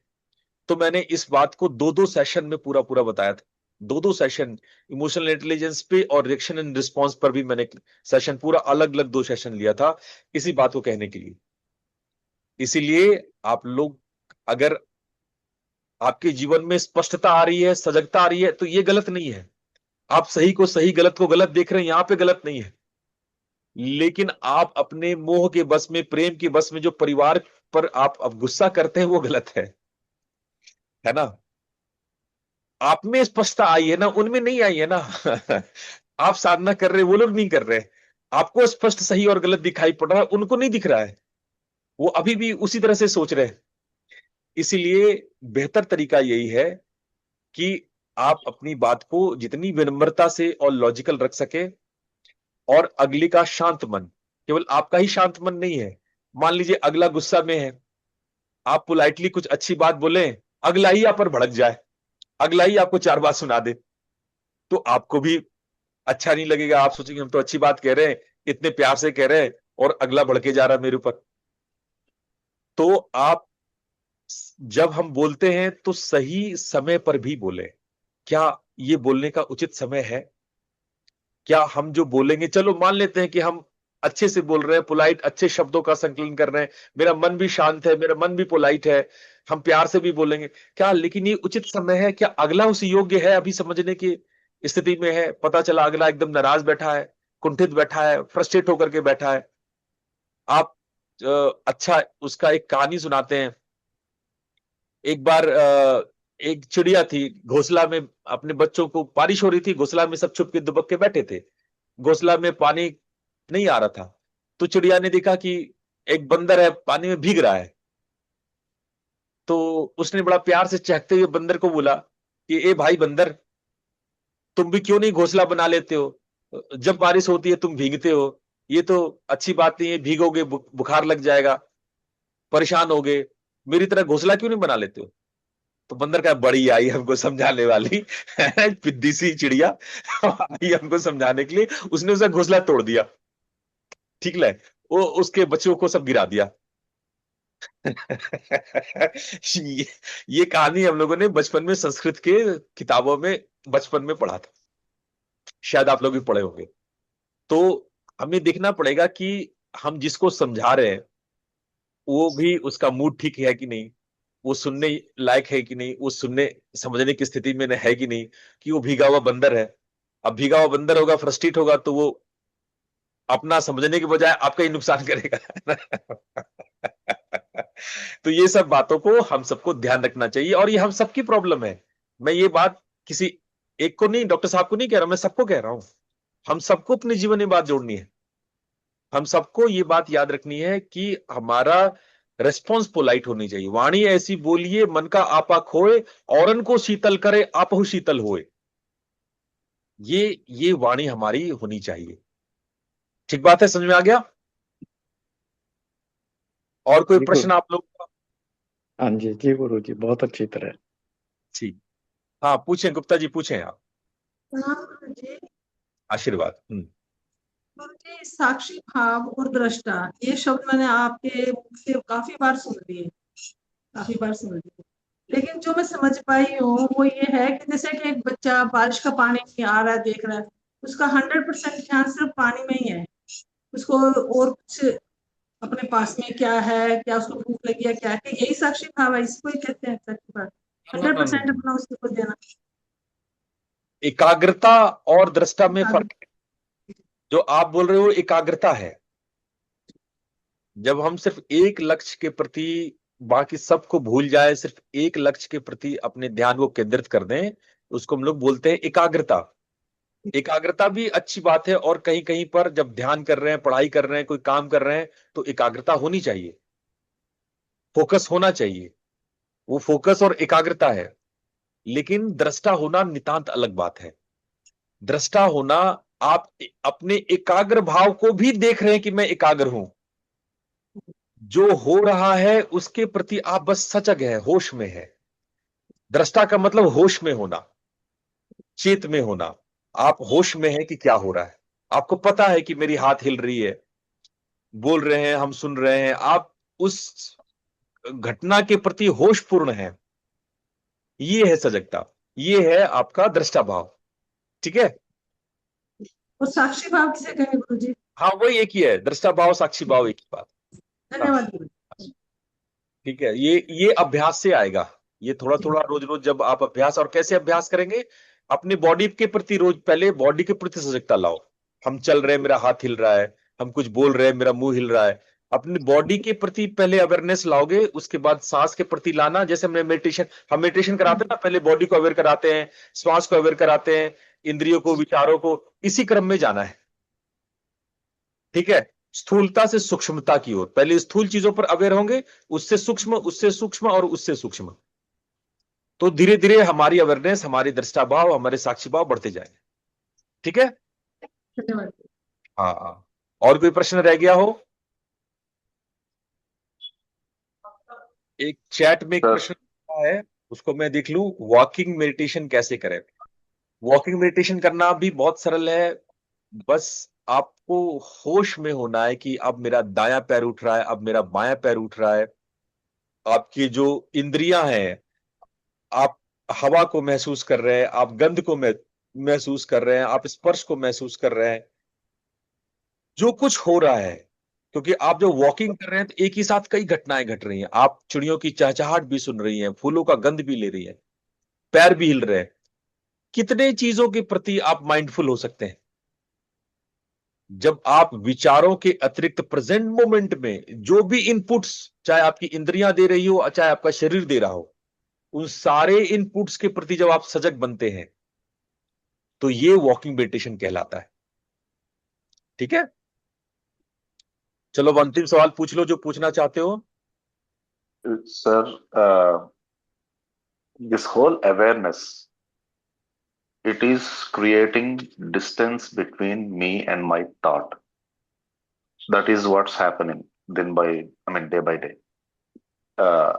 तो मैंने इस बात को दो दो सेशन में पूरा पूरा बताया था। दो दो सेशन इमोशनल इंटेलिजेंस पे और रिएक्शन एंड रिस्पॉन्स पर भी मैंने सेशन पूरा अलग अलग दो सेशन लिया था, इसी बात को कहने के लिए। इसीलिए आप लोग, अगर आपके जीवन में स्पष्टता आ रही है, सजगता आ रही है, तो ये गलत नहीं है। आप सही को सही, गलत को गलत देख रहे हैं, यहां पे गलत नहीं है। लेकिन आप अपने मोह के बस में, प्रेम के बस में जो परिवार पर आप अब गुस्सा करते हैं, वो गलत है ना। आप में स्पष्टता आई है ना, उनमें नहीं आई है ना। आप साधना कर रहे, वो लोग नहीं कर रहे। आपको स्पष्ट सही और गलत दिखाई पड़ रहा है, उनको नहीं दिख रहा है, वो अभी भी उसी तरह से सोच रहे हैं। इसीलिए बेहतर तरीका यही है कि आप अपनी बात को जितनी विनम्रता से और लॉजिकल रख सके, और अगले का शांत मन, केवल आपका ही शांत मन नहीं है। मान लीजिए अगला गुस्सा में है, आप पोलाइटली कुछ अच्छी बात बोले, अगला ही आप पर भड़क जाए, अगला ही आपको 4 बात सुना दे, तो आपको भी अच्छा नहीं लगेगा। आप सोचेंगे हम तो अच्छी बात कह रहे हैं, इतने प्यार से कह रहे हैं, और अगला भड़के जा रहा है मेरे ऊपर। तो आप, जब हम बोलते हैं तो सही समय पर भी बोले। क्या ये बोलने का उचित समय है? क्या हम जो बोलेंगे, चलो मान लेते हैं कि हम अच्छे से बोल रहे हैं, पोलाइट अच्छे शब्दों का संकलन कर रहे हैं, मेरा मन भी शांत है, मेरा मन भी पोलाइट है, हम प्यार से भी बोलेंगे, क्या लेकिन ये उचित समय है? क्या अगला उस योग्य है अभी समझने की स्थिति में है? पता चला अगला एकदम नाराज बैठा है, कुंठित बैठा है, फ्रस्ट्रेट होकर के बैठा है। आप अच्छा उसका एक कहानी सुनाते हैं। एक बार एक चिड़िया थी, घोंसला में अपने बच्चों को, बारिश हो रही थी, घोंसला में सब छुप के दुबक के बैठे थे, घोंसला में पानी नहीं आ रहा था। तो चिड़िया ने देखा कि एक बंदर है पानी में भीग रहा है, तो उसने बड़ा प्यार से चहकते हुए बंदर को बोला कि ए भाई बंदर, तुम भी क्यों नहीं घोंसला बना लेते हो? जब बारिश होती है तुम भीगते हो, ये तो अच्छी बात नहीं है, भीगोगे बुखार लग जाएगा, परेशान होगे, मेरी तरह घोंसला क्यों नहीं बना लेते हो? तो बंदर का बड़ी आई हमको समझाने वाली पिद्दी सी चिड़िया आई हमको समझाने के लिए, उसने उसका घोंसला तोड़ दिया, ठीक है, वो उसके बच्चों को सब गिरा दिया। ये कहानी हम लोगों ने बचपन में संस्कृत के किताबों में बचपन में पढ़ा था, शायद आप लोग भी पढ़े होंगे। तो हमें देखना पड़ेगा कि हम जिसको समझा रहे हैं वो भी, उसका मूड ठीक है कि नहीं, वो सुनने लायक है कि नहीं, वो सुनने समझने की स्थिति में है कि नहीं, कि वो भीगा हुआ बंदर है। अब भीगा हुआ बंदर होगा, फ्रस्ट्रेट होगा, तो वो अपना समझने के बजाय आपका ही नुकसान करेगा। तो ये सब बातों को हम सबको ध्यान रखना चाहिए, और ये हम सबकी प्रॉब्लम है। मैं ये बात किसी एक को नहीं, डॉक्टर साहब को नहीं कह रहा, मैं सबको कह रहा हूं। हम सबको अपने जीवन में बात जोड़नी है, हम सबको ये बात याद रखनी है कि हमारा रेस्पॉन्स पोलाइट होनी चाहिए। वाणी ऐसी बोलिए मन का आपा खोए, औरन को शीतल करे आपहु शीतल होए। ये वाणी हमारी होनी चाहिए। ठीक बात है, समझ में आ गया? और कोई जी प्रश्न आप लोग? हाँ जी, जी गुरु जी, बहुत अच्छी तरह। ठीक, हाँ पूछें, गुप्ता जी पूछें आप। हाँ गुरुजी। आशीर्वाद। गुरुजी, साक्षी भाव और दृष्टा, ये शब्द मैंने आपके मुख से काफी बार सुन लिए, काफी बार सुन लिए, लेकिन जो मैं समझ पाई हूँ वो ये है कि जैसे कि एक बच्चा बारिश का पानी नहीं आ रहा है, देख रहा है, उसका 100% ध्यान सिर्फ पानी में ही है, उसको और कुछ अपने पास में क्या है, क्या उसको भूख लगी है, क्या है, यही साक्षी भाव है, इसको ही कहते हैं साक्षी भाव। 100% अपना उसको देना। एकाग्रता और दृष्टा में फर्क है। जो आप बोल रहे हो एकाग्रता है, जब हम सिर्फ एक लक्ष्य के प्रति बाकी सबको भूल जाए, सिर्फ एक लक्ष्य के प्रति अपने ध्यान को केंद्रित कर दें, उसको हम लोग बोलते हैं एकाग्रता। एकाग्रता भी अच्छी बात है, और कहीं कहीं पर जब ध्यान कर रहे हैं, पढ़ाई कर रहे हैं, कोई काम कर रहे हैं, तो एकाग्रता होनी चाहिए, फोकस होना चाहिए, वो फोकस और एकाग्रता है। लेकिन दृष्टा होना नितांत अलग बात है। दृष्टा होना, आप अपने एकाग्र भाव को भी देख रहे हैं कि मैं एकाग्र हूं, जो हो रहा है उसके प्रति आप बस सजग है, होश में है। दृष्टा का मतलब होश में होना, चेत में होना। आप होश में हैं कि क्या हो रहा है, आपको पता है कि मेरी हाथ हिल रही है, बोल रहे हैं, हम सुन रहे हैं, आप उस घटना के प्रति होशपूर्ण है। ये है सजगता, ये है आपका दृष्टा भाव। ठीक है, और साक्षी भाव किसे कहें गुरुजी? हाँ वही एक ही है, दृष्टा भाव साक्षी भाव एक ही बात। धन्यवाद गुरुजी। ठीक है, ये अभ्यास से आएगा। ये थोड़ा थोड़ा रोज रोज जब आप अभ्यास, और कैसे अभ्यास करेंगे, अपने बॉडी के प्रति रोज पहले बॉडी के प्रति सजगता लाओ। हम चल रहे हैं, मेरा हाथ हिल रहा है, हम कुछ बोल रहे हैं, मेरा मुंह हिल रहा है, अपनी बॉडी के प्रति पहले अवेयरनेस लाओगे, उसके बाद सांस के प्रति लाना। जैसे हम मेडिटेशन कराते हैं ना, पहले बॉडी को अवेयर कराते हैं, श्वास को अवेयर कराते हैं, इंद्रियों को, विचारों को, इसी क्रम में जाना है। ठीक है, स्थूलता से सूक्ष्मता की ओर, पहले स्थूल चीजों पर अवेयर होंगे, उससे सूक्ष्म, उससे सूक्ष्म और उससे सूक्ष्म। तो धीरे धीरे हमारी अवेयरनेस, हमारी दृष्टा भाव, हमारे साक्षी भाव बढ़ते जाएंगे। ठीक है। धन्यवाद। हाँ हाँ, और कोई प्रश्न रह गया हो? एक चैट में एक सर प्रश्न है, उसको मैं देख लूं। वॉकिंग मेडिटेशन कैसे करें? वॉकिंग मेडिटेशन करना भी बहुत सरल है। बस आपको होश में होना है कि अब मेरा दायां पैर उठ रहा है, अब मेरा बायां पैर उठ रहा है। आपकी जो इंद्रियां हैं, आप हवा को महसूस कर रहे हैं, आप गंध को महसूस कर रहे हैं, आप स्पर्श को महसूस कर रहे हैं, जो कुछ हो रहा है। क्योंकि आप जो वॉकिंग कर रहे हैं तो एक ही साथ कई घटनाएं घट रही हैं। आप चिड़ियों की चहचहाहट भी सुन रही हैं, फूलों का गंध भी ले रही हैं, पैर भी हिल रहे हैं। कितने चीजों के प्रति आप माइंडफुल हो सकते हैं जब आप विचारों के अतिरिक्त प्रेजेंट मोमेंट में जो भी इनपुट्स, चाहे आपकी इंद्रियां दे रही हो, चाहे आपका शरीर दे रहा हो, उन सारे इनपुट्स के प्रति जब आप सजग बनते हैं, तो ये वॉकिंग मेडिटेशन कहलाता है। ठीक है। चलो, अब अंतिम सवाल पूछ लो जो पूछना चाहते हो। Sir, this whole awareness, it is creating distance between me and my thought. That is what's happening day by day. uh,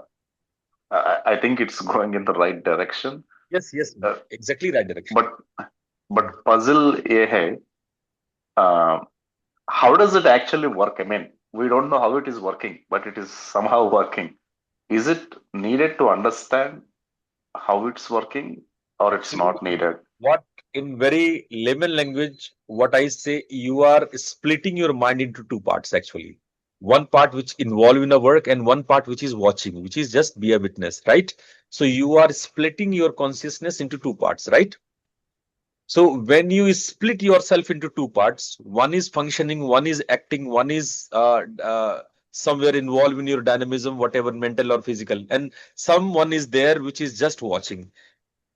I think it's going in the right direction. Yes yes, exactly right direction. But puzzle ये है, how does it actually work? I mean, we don't know how it is working, but it is somehow working. Is it needed to understand how it's working, or it's not needed? What, in very layman language, what I say, you are splitting your mind into two parts actually. One part which involve in a work, and one part which is watching, which is just be a witness, right? So you are splitting your consciousness into two parts, right? So when you split yourself into two parts, one is functioning, one is acting, one is somewhere involved in your dynamism, whatever mental or physical, and someone is there which is just watching.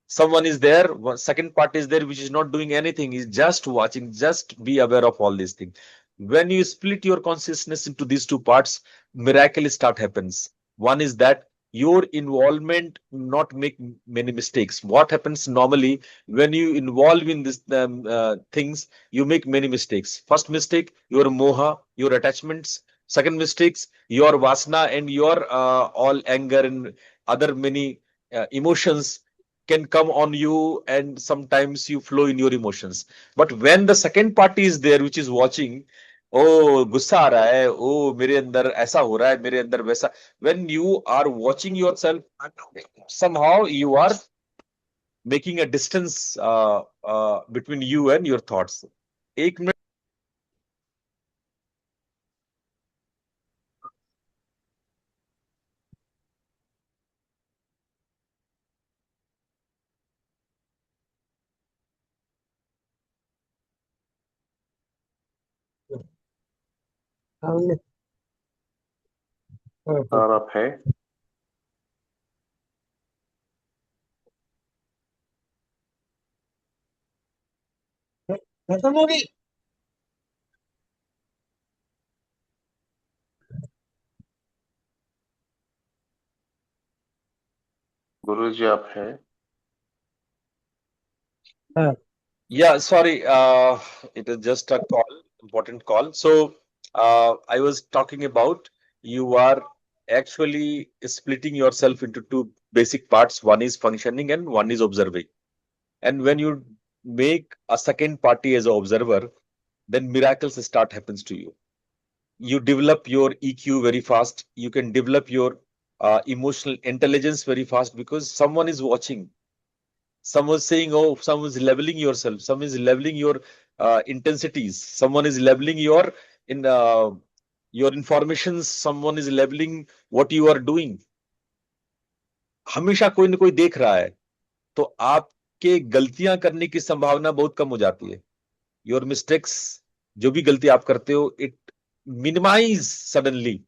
Someone is there, second part is there which is not doing anything, is just watching. Just be aware of all these things. When you split your consciousness into these two parts, miracle start happens. One is that your involvement not make many mistakes. What happens normally when you involve in this things, you make many mistakes. First mistake, your moha, your attachments. Second mistakes, your vasana and your all anger and other many emotions can come on you, and sometimes you flow in your emotions. But when the second party is there which is watching, oh गुस्सा आ रहा है, oh मेरे अंदर ऐसा हो रहा है, मेरे अंदर वैसा, when you are watching yourself, somehow you are making a distance between you and your thoughts. एक मिनट। सर आप है? खत्म हो गई। गुरुजी आप है? Yeah, sorry. It is just a call, important call. So, I was talking about you are actually splitting yourself into two basic parts. One is functioning and one is observing. And when you make a second party as an observer, then miracles start happens to you. You develop your EQ very fast. You can develop your emotional intelligence very fast because someone is watching. Someone's saying, oh, someone's leveling yourself, someone is leveling your intensities, someone is leveling your your informations, someone is leveling what you are doing. हमेशा कोई ना कोई देख रहा है, तो आपके गलतियां करने की संभावना बहुत कम हो जाती है। योर मिस्टेक्स, जो भी गलती आप करते हो, इट मिनिमाइज सडनली।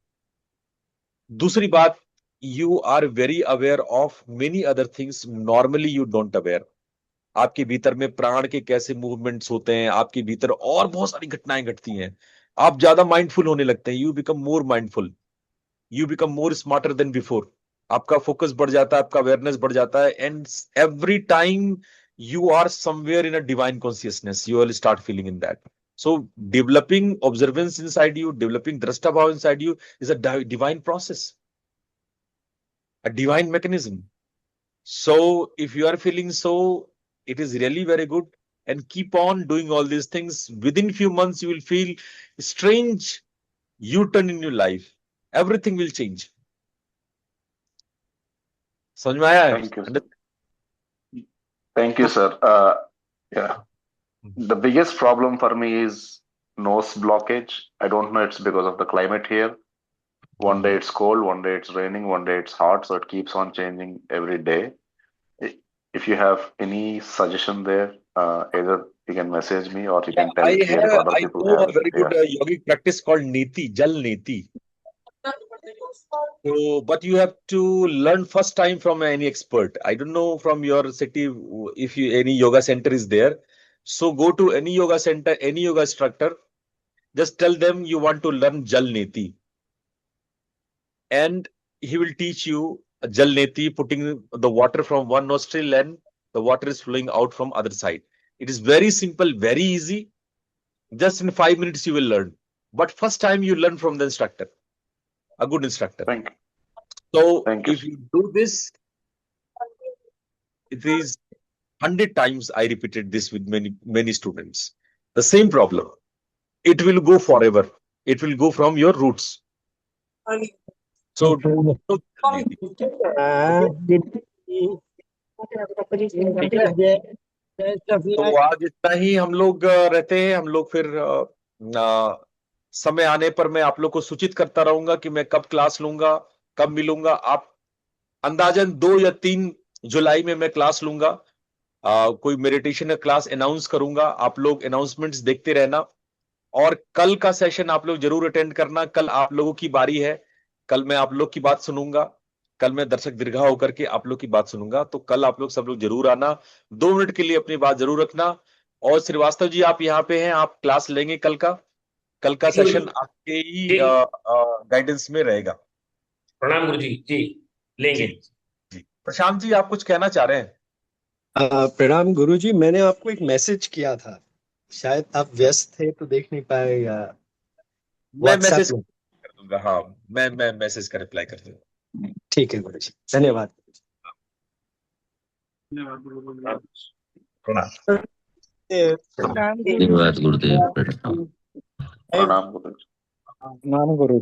दूसरी बात, you are very aware of many other things normally you don't aware. आपके भीतर में प्राण के कैसे मूवमेंट्स होते हैं, आपके भीतर और बहुत सारी घटनाएं घटती हैं। आप ज्यादा माइंडफुल होने लगते हैं। You become more mindful, you become more smarter than before. आपका फोकस बढ़ जाता है, आपका अवेयरनेस बढ़ जाता है, and every time you are somewhere in a divine consciousness, you will start feeling in that. So developing observance inside you, developing drashta bhav inside you is a divine process, a divine mechanism. So if you are feeling so, it is really very good, and keep on doing all these things. Within few months you will feel strange U-turn in your life. Everything will change. समझ में आया है? Thank you, sir. Thank you, sir. Yeah. The biggest problem for me is nose blockage. I don't know, it's because of the climate here. One day it's cold, one day it's raining, one day it's hot, so it keeps on changing every day. If you have any suggestion there, either you can message me or you can tell here if other I people know a have. very good yogic practice called Neti, Jal Neti. So, but you have to learn first time from any expert. I don't know from your city if you, any yoga center is there. So go to any yoga center, any yoga instructor. Just tell them you want to learn Jal Neti, and he will teach you Jal Neti, putting the water from one nostril and the water is flowing out from other side. It is very simple, very easy. Just in 5 minutes you will learn. But first time you learn from the instructor, a good instructor. Thank you. So Thank you, if you do this, it is 100 times I repeated this with many students. The same problem. It will go forever. It will go from your roots. So तो आज इतना ही हम लोग रहते हैं। हम लोग फिर समय आने पर मैं आप लोग को सूचित करता रहूंगा कि मैं कब क्लास लूंगा, कब मिलूंगा। आप अंदाजन 2 या 3 जुलाई में मैं क्लास लूंगा। कोई मेडिटेशन क्लास अनाउंस करूंगा। आप लोग अनाउंसमेंट्स देखते रहना, और कल का सेशन आप लोग जरूर अटेंड करना। कल आप लोगों की बारी है। कल मैं आप लोग की बात सुनूंगा। कल मैं दर्शक दीर्घा होकर के आप लोग की बात सुनूंगा। तो कल आप लोग सब लोग जरूर आना। 2 मिनट के लिए अपनी बात जरूर रखना। और श्रीवास्तव जी आप यहाँ पे हैं, आप क्लास लेंगे कल का? कल का सेशन आपके ही गाइडेंस में रहेगा। प्रणाम गुरु जी। जी लेंगे। जी प्रशांत जी आप कुछ कहना चाह रहे हैं? प्रणाम गुरुजी, मैंने आपको एक मैसेज किया था, शायद आप व्यस्त थे तो देख नहीं पाए। मैं मैसेज कर दूंगा। हाँ मैं मैसेज का रिप्लाई कर दूंगा। ठीक है गुरुजी, धन्यवाद। धन्यवाद गुरुदेव। प्रणाम गुरुदेव। नाम गुरु